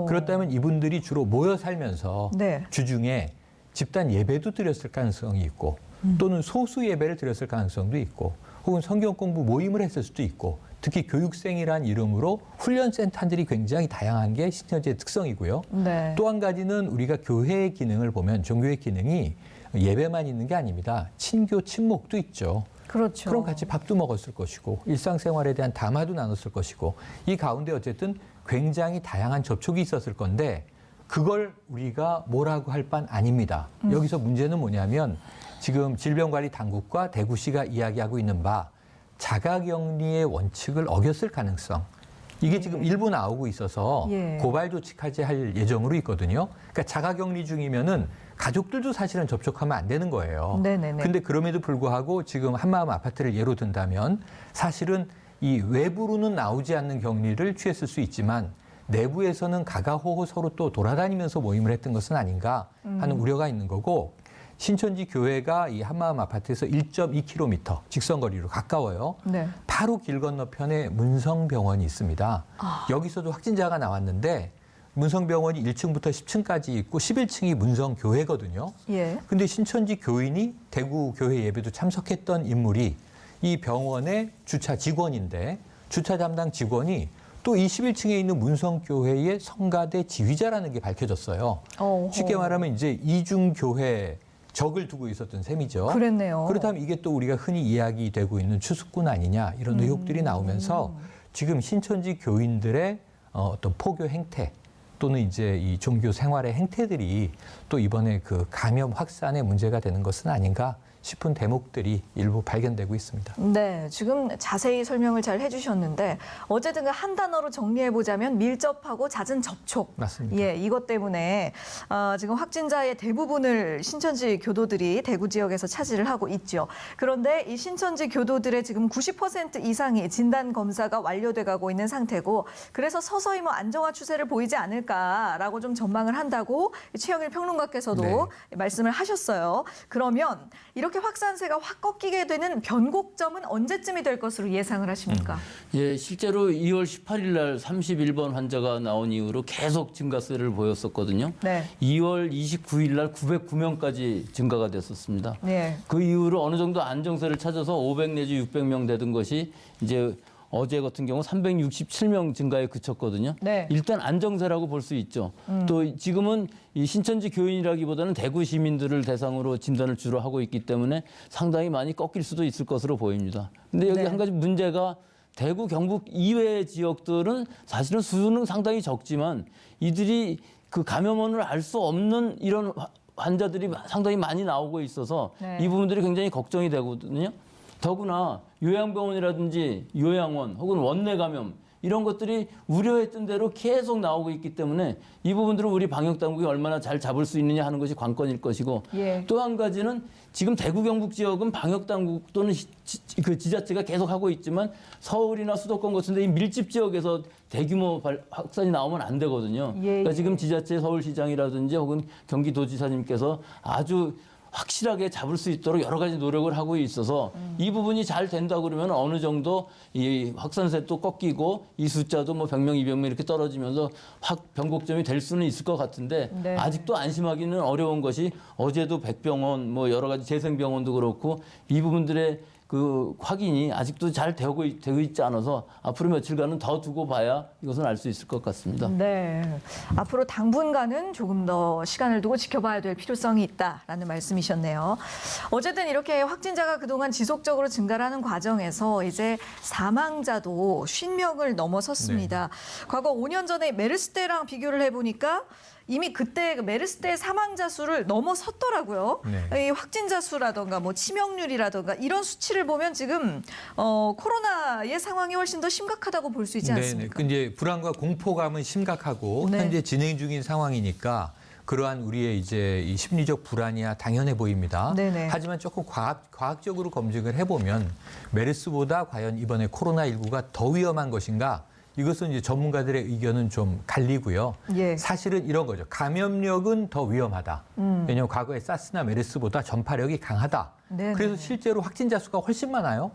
그렇다면 이분들이 주로 모여 살면서 네. 주중에 집단 예배도 드렸을 가능성이 있고 또는 소수 예배를 드렸을 가능성도 있고 혹은 성경 공부 모임을 했을 수도 있고 특히 교육생이란 이름으로 훈련센터들이 굉장히 다양한 게 신천지의 특성이고요. 네. 또 한 가지는 우리가 교회의 기능을 보면 종교의 기능이 예배만 있는 게 아닙니다. 친교, 친목도 있죠. 그렇죠. 그럼 같이 밥도 먹었을 것이고 일상생활에 대한 담화도 나눴을 것이고 이 가운데 어쨌든 굉장히 다양한 접촉이 있었을 건데 그걸 우리가 뭐라고 할 반 아닙니다. 여기서 문제는 뭐냐면 지금 질병관리당국과 대구시가 이야기하고 있는 바 자가격리의 원칙을 어겼을 가능성. 이게 지금 일부 나오고 있어서 예. 고발 조치까지 할 예정으로 있거든요. 그러니까 자가격리 중이면은 가족들도 사실은 접촉하면 안 되는 거예요. 네네네. 근데 그럼에도 불구하고 지금 한마음 아파트를 예로 든다면 사실은 이 외부로는 나오지 않는 격리를 취했을 수 있지만 내부에서는 가가호호 서로 또 돌아다니면서 모임을 했던 것은 아닌가 하는 우려가 있는 거고 신천지 교회가 이 한마음 아파트에서 1.2km 직선거리로 가까워요. 네. 바로 길 건너편에 문성병원이 있습니다. 여기서도 확진자가 나왔는데 문성병원이 1층부터 10층까지 있고 11층이 문성교회거든요. 예. 근데 신천지 교인이 대구 교회 예배도 참석했던 인물이 이 병원의 주차 직원인데 주차 담당 직원이 또 21층에 있는 문성교회의 성가대 지휘자라는 게 밝혀졌어요. 어허. 쉽게 말하면 이제 이중교회 적을 두고 있었던 셈이죠. 그랬네요. 그렇다면 이게 또 우리가 흔히 이야기되고 있는 추수꾼 아니냐 이런 의혹들이 나오면서 지금 신천지 교인들의 어떤 포교 행태 또는 이제 이 종교 생활의 행태들이 또 이번에 그 감염 확산의 문제가 되는 것은 아닌가 싶은 대목들이 일부 발견되고 있습니다. 네, 지금 자세히 설명을 잘 해주셨는데 어쨌든 한 단어로 정리해보자면 밀접하고 잦은 접촉. 맞습니다. 예, 이것 때문에 지금 확진자의 대부분을 신천지 교도들이 대구 지역에서 차지를 하고 있죠. 그런데 이 신천지 교도들의 지금 90% 이상이 진단 검사가 완료돼 가고 있는 상태고 그래서 서서히 뭐 안정화 추세를 보이지 않을까라고 좀 전망을 한다고 최영일 평론가께서도 말씀을 하셨어요. 그러면 이렇게 확산세가 확 꺾이게 되는 변곡점은 언제쯤이 될 것으로 예상을 하십니까? 예, 실제로 2월 18일 날 31번 환자가 나온 이후로 계속 증가세를 보였었거든요. 네. 2월 29일 날 909명까지 증가가 됐었습니다. 네. 그 이후로 어느 정도 안정세를 찾아서 500 내지 600명 되던 것이 이제 어제 같은 경우 367명 증가에 그쳤거든요. 네. 일단 안정세라고 볼 수 있죠. 또 지금은 이 신천지 교인이라기보다는 대구 시민들을 대상으로 진단을 주로 하고 있기 때문에 상당히 많이 꺾일 수도 있을 것으로 보입니다. 근데 여기 네. 한 가지 문제가 대구, 경북 이외의 지역들은 사실은 수는 상당히 적지만 이들이 그 감염원을 알 수 없는 이런 환자들이 상당히 많이 나오고 있어서 네. 이 부분들이 굉장히 걱정이 되거든요. 더구나 요양병원이라든지 요양원 혹은 원내 감염 이런 것들이 우려했던 대로 계속 나오고 있기 때문에 이 부분들을 우리 방역당국이 얼마나 잘 잡을 수 있느냐 하는 것이 관건일 것이고 예. 또 한 가지는 지금 대구 경북 지역은 방역당국 또는 그 지자체가 계속 하고 있지만 서울이나 수도권 같은 데 이 밀집 지역에서 대규모 확산이 나오면 안 되거든요. 예, 그러니까 예. 지금 지자체 서울시장이라든지 혹은 경기도지사님께서 아주 확실하게 잡을 수 있도록 여러 가지 노력을 하고 있어서 이 부분이 잘 된다 그러면 어느 정도 이 확산세도 꺾이고 이 숫자도 뭐 100명, 200명 이렇게 떨어지면서 확 변곡점이 될 수는 있을 것 같은데 네. 아직도 안심하기는 어려운 것이 어제도 백병원 뭐 여러 가지 재생병원도 그렇고 이 부분들의 그 확인이 아직도 잘 되고 있지 않아서 앞으로 며칠간은 더 두고 봐야 이것은 알 수 있을 것 같습니다. 네. 앞으로 당분간은 조금 더 시간을 두고 지켜봐야 될 필요성이 있다라는 말씀이셨네요. 어쨌든 이렇게 확진자가 그동안 지속적으로 증가하는 과정에서 이제 사망자도 50명을 넘어섰습니다. 과거 5년 전에 메르스 때랑 비교를 해보니까 이미 그때 그 메르스 때 사망자 수를 넘어섰더라고요. 네. 이 확진자 수라든가 뭐 치명률이라든가 이런 수치를 보면 지금 코로나의 상황이 훨씬 더 심각하다고 볼 수 있지 않습니까? 근데 불안과 공포감은 심각하고 네. 현재 진행 중인 상황이니까 그러한 우리의 이제 이 심리적 불안이야 당연해 보입니다. 네네. 하지만 조금 과학적으로 검증을 해보면 메르스보다 과연 이번에 코로나19가 더 위험한 것인가? 이것은 이제 전문가들의 의견은 좀 갈리고요. 예. 사실은 이런 거죠. 감염력은 더 위험하다. 왜냐하면 과거에 사스나 메르스보다 전파력이 강하다. 네네. 그래서 실제로 확진자 수가 훨씬 많아요.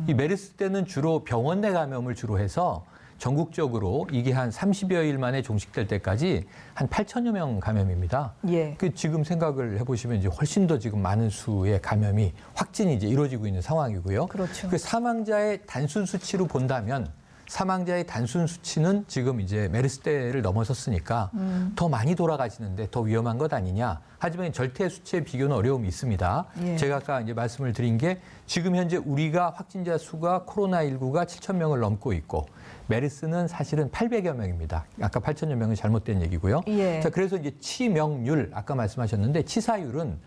이 메르스 때는 주로 병원 내 감염을 주로 해서 전국적으로 이게 한 30여일 만에 종식될 때까지 한 8천여 명 감염입니다. 예. 그 지금 생각을 해보시면 이제 훨씬 더 지금 많은 수의 감염이 확진이 이제 이루어지고 있는 상황이고요. 그렇죠. 그 사망자의 단순 수치로 본다면 사망자의 단순 수치는 지금 이제 메르스 때를 넘어섰으니까 더 많이 돌아가시는데 더 위험한 것 아니냐. 하지만 절대 수치의 비교는 어려움이 있습니다. 예. 제가 아까 이제 말씀을 드린 게 지금 현재 우리가 확진자 수가 코로나19가 7천 명을 넘고 있고 메르스는 사실은 800여 명입니다. 아까 8천여 명은 잘못된 얘기고요. 예. 자, 그래서 이제 치명률 아까 말씀하셨는데 치사율은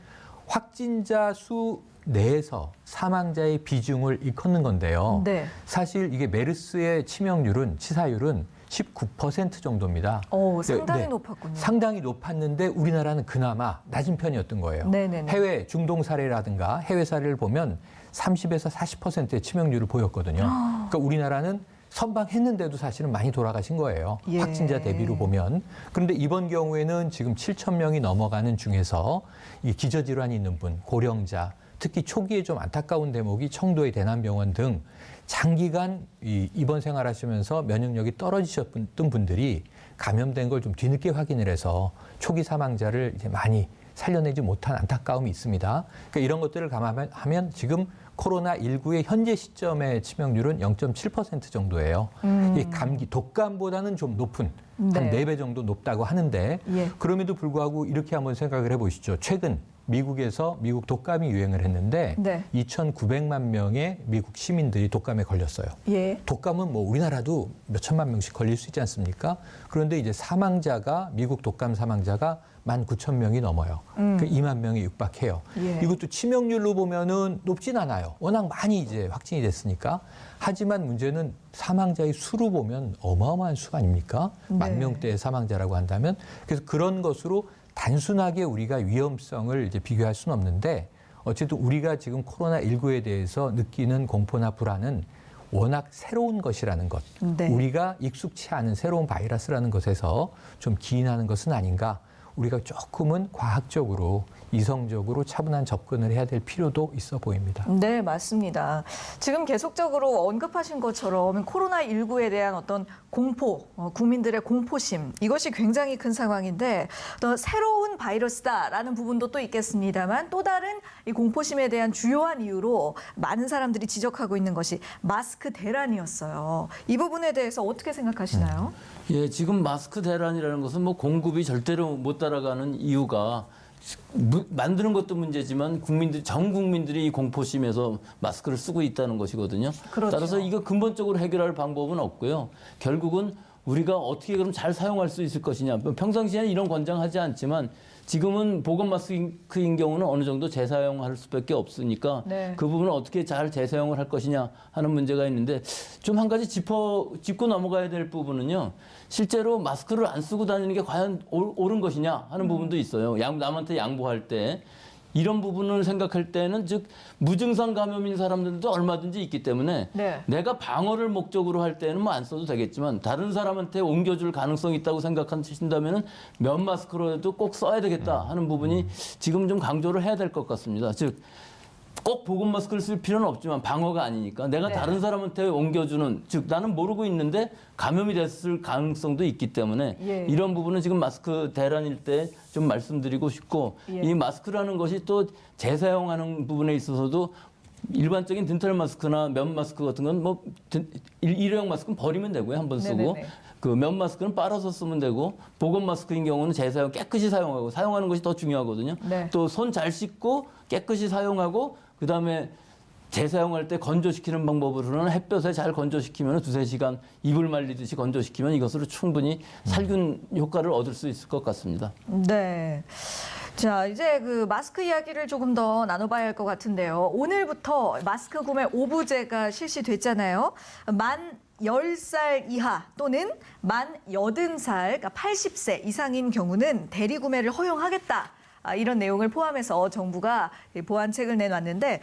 확진자 수 내에서 사망자의 비중을 일컫는 건데요. 네. 사실 이게 메르스의 치명률은 치사율은 19% 정도입니다. 상당히 네, 높았군요. 상당히 높았는데 우리나라는 그나마 낮은 편이었던 거예요. 네네네. 해외 중동 사례라든가 해외 사례를 보면 30에서 40%의 치명률을 보였거든요. 그러니까 우리나라는 선방했는데도 사실은 많이 돌아가신 거예요. 예. 확진자 대비로 보면. 그런데 이번 경우에는 지금 7천 명이 넘어가는 중에서 이 기저질환이 있는 분, 고령자, 특히 초기에 좀 안타까운 대목이 청도의 대남병원 등 장기간 입원 생활하시면서 면역력이 떨어지셨던 분들이 감염된 걸 좀 뒤늦게 확인을 해서 초기 사망자를 이제 많이 살려내지 못한 안타까움이 있습니다. 그러니까 이런 것들을 감안하면 지금 코로나19의 현재 시점의 치명률은 0.7% 정도예요. 이 감기, 독감보다는 좀 높은 한 네. 4배 정도 높다고 하는데 예. 그럼에도 불구하고 이렇게 한번 생각을 해보시죠. 최근 미국에서 미국 독감이 유행을 했는데 네. 2,900만 명의 미국 시민들이 독감에 걸렸어요. 예. 독감은 뭐 우리나라도 몇 천만 명씩 걸릴 수 있지 않습니까? 그런데 이제 사망자가 미국 독감 사망자가 19,000명이 넘어요. 그 2만 명이 육박해요. 예. 이것도 치명률로 보면은 높진 않아요. 워낙 많이 이제 확진이 됐으니까. 하지만 문제는 사망자의 수로 보면 어마어마한 수 아닙니까? 네. 10,000명대의 사망자라고 한다면. 그래서 그런 것으로 단순하게 우리가 위험성을 이제 비교할 수는 없는데 어쨌든 우리가 지금 코로나19에 대해서 느끼는 공포나 불안은 워낙 새로운 것이라는 것, 네. 우리가 익숙치 않은 새로운 바이러스라는 것에서 좀 기인하는 것은 아닌가. 우리가 조금은 과학적으로 이성적으로 차분한 접근을 해야 될 필요도 있어 보입니다. 네, 맞습니다. 지금 계속적으로 언급하신 것처럼 코로나19에 대한 어떤 공포, 국민들의 공포심, 이것이 굉장히 큰 상황인데 또 새로운 바이러스다라는 부분도 또 있겠습니다만 또 다른 이 공포심에 대한 주요한 이유로 많은 사람들이 지적하고 있는 것이 마스크 대란이었어요. 이 부분에 대해서 어떻게 생각하시나요? 예, 지금 마스크 대란이라는 것은 뭐 공급이 절대로 못 따라가는 이유가 만드는 것도 문제지만 전 국민들이 이 공포심에서 마스크를 쓰고 있다는 것이거든요. 그렇죠. 따라서 이거 근본적으로 해결할 방법은 없고요. 결국은 우리가 어떻게 그럼 잘 사용할 수 있을 것이냐. 평상시에는 이런 권장하지 않지만 지금은 보건 마스크인 경우는 어느 정도 재사용할 수밖에 없으니까 네. 그 부분을 어떻게 잘 재사용을 할 것이냐 하는 문제가 있는데 좀 한 가지 짚고 넘어가야 될 부분은요. 실제로 마스크를 안 쓰고 다니는 게 과연 옳은 것이냐 하는 부분도 있어요. 남한테 양보할 때. 이런 부분을 생각할 때는 즉 무증상 감염인 사람들도 얼마든지 있기 때문에 네. 내가 방어를 목적으로 할 때는 뭐 안 써도 되겠지만 다른 사람한테 옮겨줄 가능성이 있다고 생각하신다면 면 마스크로라도 꼭 써야 되겠다 하는 부분이 지금 좀 강조를 해야 될 것 같습니다. 즉 꼭 보건 마스크를 쓸 필요는 없지만 방어가 아니니까 내가 네. 다른 사람한테 옮겨주는 즉 나는 모르고 있는데 감염이 됐을 가능성도 있기 때문에 예. 이런 부분은 지금 마스크 대란일 때 좀 말씀드리고 싶고 예. 이 마스크라는 것이 또 재사용하는 부분에 있어서도 일반적인 덴탈 마스크나 면 마스크 같은 건 뭐 일회용 마스크는 버리면 되고요. 한 번 쓰고 네네네. 그 면 마스크는 빨아서 쓰면 되고 보건 마스크인 경우는 재사용 깨끗이 사용하고 사용하는 것이 더 중요하거든요. 네. 또 손 잘 씻고 깨끗이 사용하고 그다음에 재사용할 때 건조시키는 방법으로는 햇볕에 잘 건조시키면 2-3시간 이불 말리듯이 건조시키면 이것으로 충분히 살균 효과를 얻을 수 있을 것 같습니다. 네. 자, 이제 그 마스크 이야기를 조금 더 나눠봐야 할 것 같은데요. 오늘부터 마스크 구매 오부제가 실시됐잖아요. 만 10살 이하 또는 만 80살, 그러니까 80세 이상인 경우는 대리 구매를 허용하겠다. 이런 내용을 포함해서 정부가 보완책을 내놨는데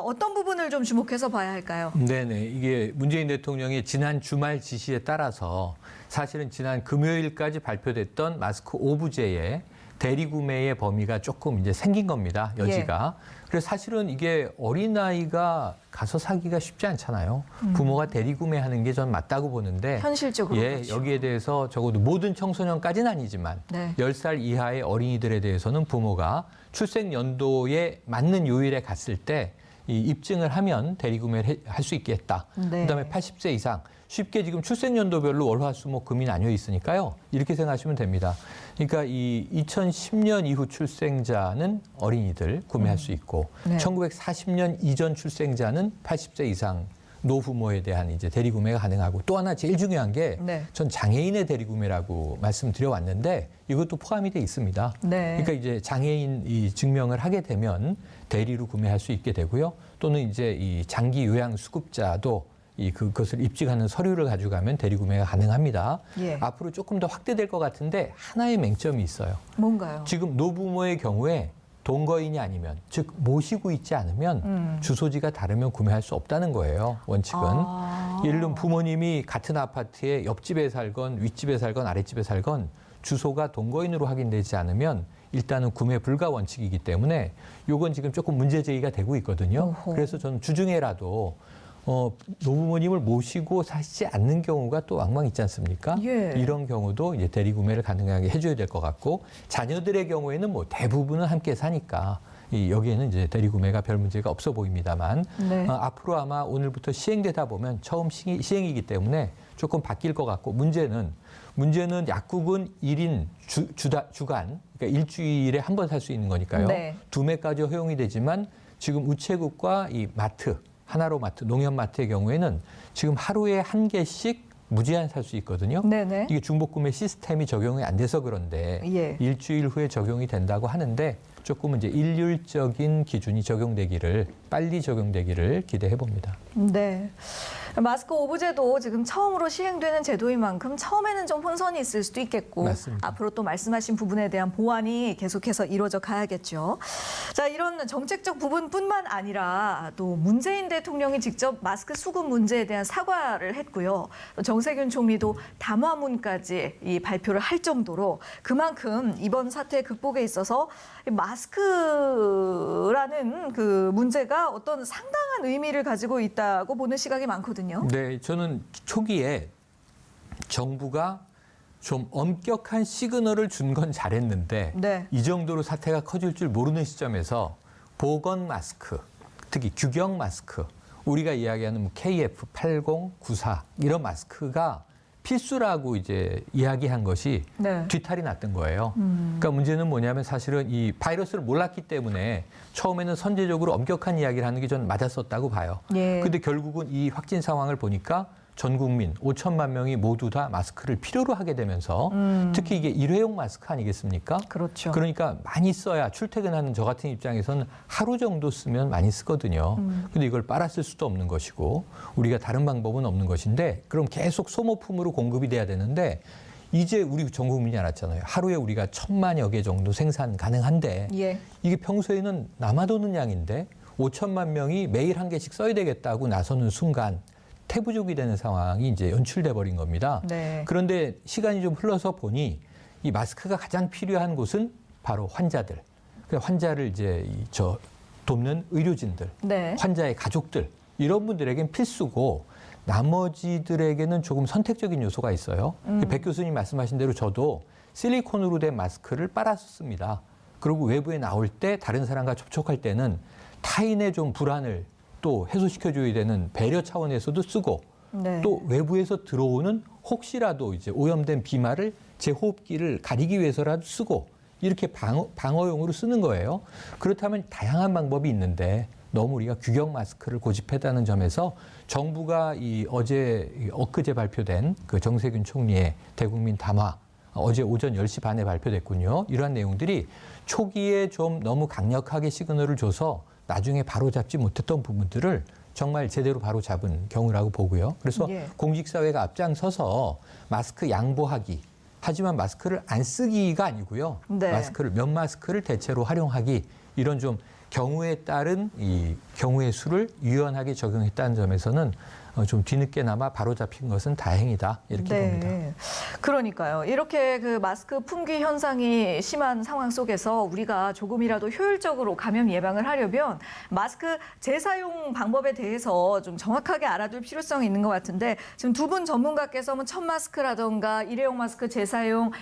어떤 부분을 좀 주목해서 봐야 할까요? 네네. 이게 문재인 대통령이 지난 주말 지시에 따라서 사실은 지난 금요일까지 발표됐던 마스크 오부제의 대리 구매의 범위가 조금 이제 생긴 겁니다. 여지가. 그래서 사실은 이게 어린아이가 가서 사기가 쉽지 않잖아요. 부모가 대리 구매하는 게 전 맞다고 보는데. 현실적으로 예, 그렇죠. 여기에 대해서 적어도 모든 청소년까지는 아니지만 네. 10살 이하의 어린이들에 대해서는 부모가 출생 연도에 맞는 요일에 갔을 때 이 입증을 하면 대리구매를 할 수 있겠다. 네. 그다음에 80세 이상 쉽게 지금 출생연도별로 월화수목금이 나뉘어 있으니까요. 이렇게 생각하시면 됩니다. 그러니까 이 2010년 이후 출생자는 어린이들 구매할 수 있고 네. 1940년 이전 출생자는 80세 이상 노부모에 대한 이제 대리구매가 가능하고 또 하나 제일 중요한 게 전 네. 장애인의 대리구매라고 말씀드려왔는데 이것도 포함이 돼 있습니다. 네. 그러니까 이제 장애인 이 증명을 하게 되면 대리로 구매할 수 있게 되고요. 또는 이제 이 장기 요양 수급자도 그것을 입증하는 서류를 가져가면 대리구매가 가능합니다. 예. 앞으로 조금 더 확대될 것 같은데 하나의 맹점이 있어요. 뭔가요? 지금 노부모의 경우에 동거인이 아니면 즉 모시고 있지 않으면 주소지가 다르면 구매할 수 없다는 거예요. 원칙은. 예를 들면 부모님이 같은 아파트에 옆집에 살건 윗집에 살건 아랫집에 살건 주소가 동거인으로 확인되지 않으면 일단은 구매 불가 원칙이기 때문에 요건 지금 조금 문제 제기가 되고 있거든요. 오호. 그래서 저는 주중에라도 노부모님을 모시고 사시지 않는 경우가 또 왕왕 있지 않습니까? 예. 이런 경우도 이제 대리 구매를 가능하게 해줘야 될 것 같고 자녀들의 경우에는 뭐 대부분은 함께 사니까 여기에는 이제 대리 구매가 별 문제가 없어 보입니다만 네. 앞으로 아마 오늘부터 시행되다 보면 처음 시행이기 때문에 조금 바뀔 것 같고 문제는 약국은 1인 주간 그러니까 일주일에 한 번 살 수 있는 거니까요. 네. 두매까지 허용이 되지만 지금 우체국과 이 마트 하나로마트, 농협마트의 경우에는 지금 하루에 한 개씩 무제한 살 수 있거든요. 네네. 이게 중복구매 시스템이 적용이 안 돼서 그런데 예. 일주일 후에 적용이 된다고 하는데 조금은 이제 일률적인 기준이 빨리 적용되기를 기대해 봅니다. 네. 마스크 오브제도 지금 처음으로 시행되는 제도인 만큼 처음에는 좀 혼선이 있을 수도 있겠고 맞습니다. 앞으로 또 말씀하신 부분에 대한 보완이 계속해서 이루어져 가야겠죠. 자, 이런 정책적 부분뿐만 아니라 또 문재인 대통령이 직접 마스크 수급 문제에 대한 사과를 했고요. 또 정세균 총리도 담화문까지 이 발표를 할 정도로 그만큼 이번 사태 극복에 있어서 마스크라는 그 문제가 어떤 상당한 의미를 가지고 있다고 보는 시각이 많거든요. 네, 저는 초기에 정부가 좀 엄격한 시그널을 준 건 잘했는데 네. 이 정도로 사태가 커질 줄 모르는 시점에서 보건 마스크, 특히 규격 마스크, 우리가 이야기하는 뭐 KF80, 94 이런 마스크가 필수라고 이제 이야기한 것이 네. 뒤탈이 났던 거예요. 그러니까 문제는 뭐냐면 사실은 이 바이러스를 몰랐기 때문에 처음에는 선제적으로 엄격한 이야기를 하는 게 전 맞았었다고 봐요. 예. 근데 결국은 이 확진 상황을 보니까 전 국민 5천만 명이 모두 다 마스크를 필요로 하게 되면서 특히 이게 일회용 마스크 아니겠습니까? 그렇죠. 그러니까 많이 써야 출퇴근하는 저 같은 입장에서는 하루 정도 쓰면 많이 쓰거든요. 근데 이걸 빨아쓸 수도 없는 것이고 우리가 다른 방법은 없는 것인데 그럼 계속 소모품으로 공급이 돼야 되는데 이제 우리 전 국민이 알았잖아요. 하루에 우리가 1,000만여 개 정도 생산 가능한데 예. 이게 평소에는 남아도는 양인데 5천만 명이 매일 한 개씩 써야 되겠다고 나서는 순간 태부족이 되는 상황이 이제 연출돼 버린 겁니다. 네. 그런데 시간이 좀 흘러서 보니 이 마스크가 가장 필요한 곳은 바로 환자들. 환자를 이제 돕는 의료진들, 네. 환자의 가족들 이런 분들에겐 필수고 나머지들에게는 조금 선택적인 요소가 있어요. 백 교수님 말씀하신 대로 저도 실리콘으로 된 마스크를 빨았습니다. 그리고 외부에 나올 때 다른 사람과 접촉할 때는 타인의 좀 불안을 또 해소시켜줘야 되는 배려 차원에서도 쓰고 네. 또 외부에서 들어오는 혹시라도 이제 오염된 비말을 제 호흡기를 가리기 위해서라도 쓰고 이렇게 방어용으로 쓰는 거예요. 그렇다면 다양한 방법이 있는데 너무 우리가 규격 마스크를 고집했다는 점에서 정부가 엊그제 발표된 그 정세균 총리의 대국민 담화 어제 오전 10시 반에 발표됐군요. 이러한 내용들이 초기에 좀 너무 강력하게 시그널을 줘서 나중에 바로 잡지 못했던 부분들을 정말 제대로 바로 잡은 경우라고 보고요. 그래서 예. 공직사회가 앞장서서 마스크 양보하기. 하지만 마스크를 안 쓰기가 아니고요. 네. 면 마스크를 대체로 활용하기. 이런 좀 경우에 따른 이 경우의 수를 유연하게 적용했다는 점에서는 좀 뒤늦게나마 바로잡힌 것은 다행이다 이렇게 봅니다. 그러니까요. 이렇게 그 마스크 품귀 현상이 심한 상황 속에서 우리가 조금이라도 효율적으로 감염 예방을 하려면 마스크 재사용 방법에 대해서 좀 정확하게 알아둘 필요성이 있는 것 같은데 지금 두 분 전문가께서 뭐 천 마스크라든가 일회용 마스크 재사용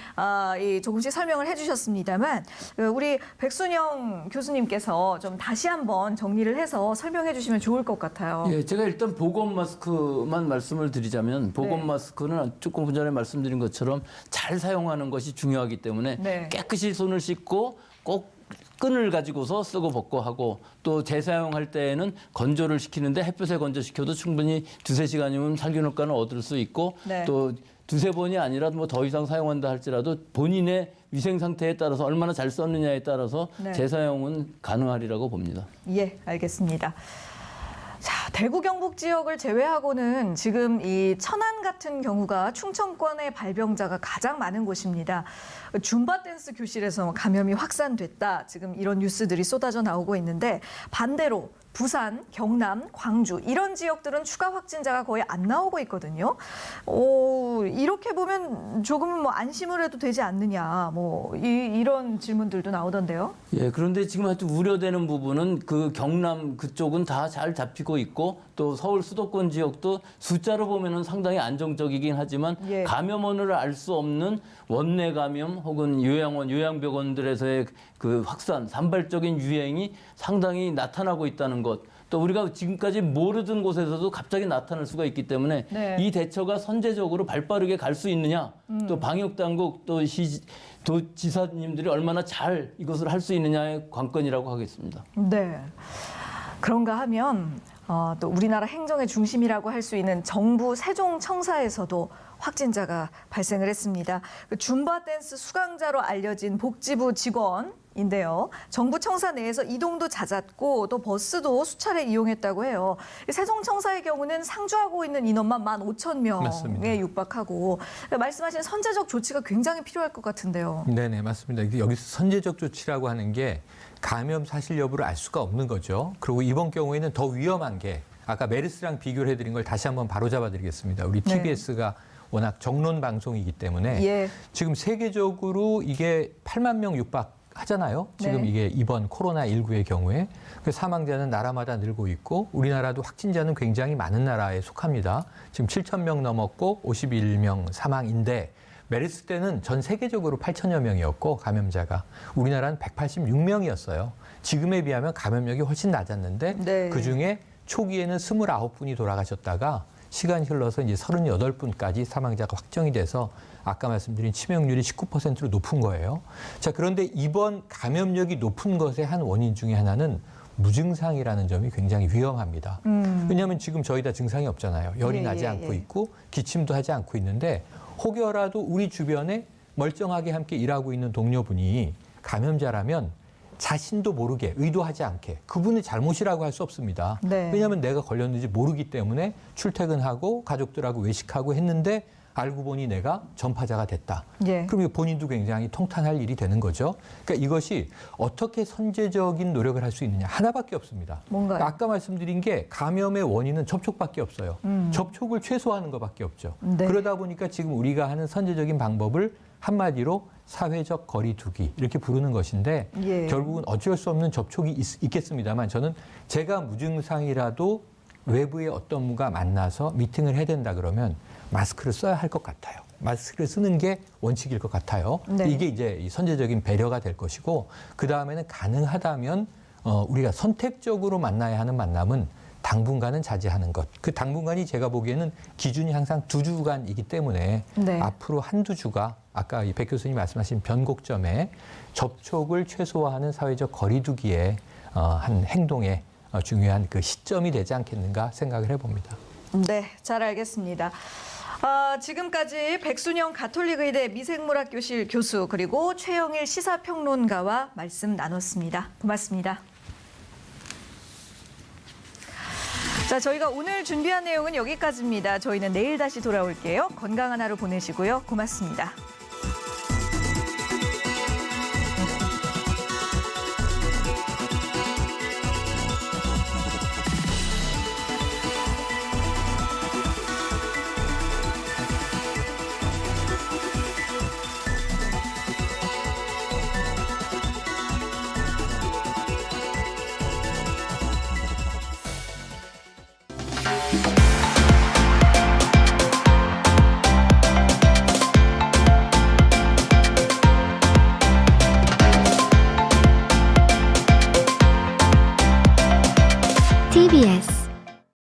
조금씩 설명을 해주셨습니다만 우리 백순영 교수님께서 좀 다시 한번 정리를 해서 설명해 주시면 좋을 것 같아요. 예, 제가 일단 보건 마스크만 말씀을 드리자면 보건 네. 마스크는 조금 전에 말씀드린 것처럼 잘 사용하는 것이 중요하기 때문에 네. 깨끗이 손을 씻고 꼭 끈을 가지고서 쓰고 벗고 하고 또 재사용할 때에는 건조를 시키는데 햇볕에 건조시켜도 충분히 2-3시간이면 살균 효과는 얻을 수 있고 네. 또 2-3번이 아니라 뭐 더 이상 사용한다 할지라도 본인의 위생 상태에 따라서 얼마나 잘 썼느냐에 따라서 네. 재사용은 가능하리라고 봅니다. 예, 알겠습니다. 자, 대구 경북 지역을 제외하고는 지금 이 천안 같은 경우가 충청권의 발병자가 가장 많은 곳입니다. 줌바 댄스 교실에서 감염이 확산됐다. 지금 이런 뉴스들이 쏟아져 나오고 있는데 반대로 부산, 경남, 광주 이런 지역들은 추가 확진자가 거의 안 나오고 있거든요. 이렇게 보면 조금은 뭐 안심을 해도 되지 않느냐. 뭐 이런 질문들도 나오던데요. 예, 그런데 지금 하여튼 우려되는 부분은 그 경남 그쪽은 다 잘 잡히고 있고 또 서울 수도권 지역도 숫자로 보면은 상당히 안정적이긴 하지만 예. 감염원을 알 수 없는 원내 감염 혹은 요양원, 요양병원들에서의 그 확산, 산발적인 유행이 상당히 나타나고 있다는 것. 또 우리가 지금까지 모르던 곳에서도 갑자기 나타날 수가 있기 때문에 네. 이 대처가 선제적으로 발빠르게 갈 수 있느냐, 또 방역당국 또 지사님들이 얼마나 잘 이것을 할 수 있느냐의 관건이라고 하겠습니다. 네. 그런가 하면 또 우리나라 행정의 중심이라고 할 수 있는 정부 세종청사에서도 확진자가 발생을 했습니다. 그 줌바 댄스 수강자로 알려진 복지부 직원인데요. 정부 청사 내에서 이동도 잦았고 또 버스도 수차례 이용했다고 해요. 세종청사의 경우는 상주하고 있는 인원만 15,000명에 맞습니다. 육박하고 말씀하신 선제적 조치가 굉장히 필요할 것 같은데요. 네네, 맞습니다. 여기서 선제적 조치라고 하는 게 감염 사실 여부를 알 수가 없는 거죠. 그리고 이번 경우에는 더 위험한 게 아까 메르스랑 비교를 해드린 걸 다시 한번 바로잡아 드리겠습니다. 우리 네. TBS가 워낙 정론 방송이기 때문에 예. 지금 세계적으로 이게 8만 명 육박하잖아요. 지금 네. 이게 이번 코로나19의 경우에 그 사망자는 나라마다 늘고 있고 우리나라도 확진자는 굉장히 많은 나라에 속합니다. 지금 7천 명 넘었고 51명 사망인데 메르스 때는 전 세계적으로 8천여 명이었고 감염자가 우리나라는 186명이었어요. 지금에 비하면 감염력이 훨씬 낮았는데 네. 그중에 초기에는 29분이 돌아가셨다가 시간이 흘러서 이제 38분까지 사망자가 확정이 돼서 아까 말씀드린 치명률이 19%로 높은 거예요. 자, 그런데 이번 감염력이 높은 것의 한 원인 중에 하나는 무증상이라는 점이 굉장히 위험합니다. 왜냐하면 지금 저희 다 증상이 없잖아요. 열이 예, 나지 예, 않고 예. 있고 기침도 하지 않고 있는데 혹여라도 우리 주변에 멀쩡하게 함께 일하고 있는 동료분이 감염자라면 자신도 모르게 의도하지 않게 그분의 잘못이라고 할 수 없습니다. 네. 왜냐하면 내가 걸렸는지 모르기 때문에 출퇴근하고 가족들하고 외식하고 했는데 알고 보니 내가 전파자가 됐다. 예. 그럼 본인도 굉장히 통탄할 일이 되는 거죠. 그러니까 이것이 어떻게 선제적인 노력을 할 수 있느냐 하나밖에 없습니다. 뭔가요? 그러니까 아까 말씀드린 게 감염의 원인은 접촉밖에 없어요. 접촉을 최소화하는 것밖에 없죠. 네. 그러다 보니까 지금 우리가 하는 선제적인 방법을 한마디로 사회적 거리 두기 이렇게 부르는 것인데 예. 결국은 어쩔 수 없는 접촉이 있겠습니다만 저는 제가 무증상이라도 외부의 어떤 분과 만나서 미팅을 해야 된다 그러면 마스크를 써야 할 것 같아요. 마스크를 쓰는 게 원칙일 것 같아요. 네. 이게 이제 이 선제적인 배려가 될 것이고 그 다음에는 가능하다면 우리가 선택적으로 만나야 하는 만남은 당분간은 자제하는 것. 그 당분간이 제가 보기에는 기준이 항상 2주간이기 때문에 네. 앞으로 한두 주가 아까 이 백 교수님 말씀하신 변곡점에 접촉을 최소화하는 사회적 거리두기의 한 행동에 중요한 그 시점이 되지 않겠는가 생각을 해봅니다. 네, 잘 알겠습니다. 지금까지 백순영 가톨릭의대 미생물학 교실 교수 그리고 최영일 시사평론가와 말씀 나눴습니다. 고맙습니다. 자, 저희가 오늘 준비한 내용은 여기까지입니다. 저희는 내일 다시 돌아올게요. 건강한 하루 보내시고요. 고맙습니다. TBS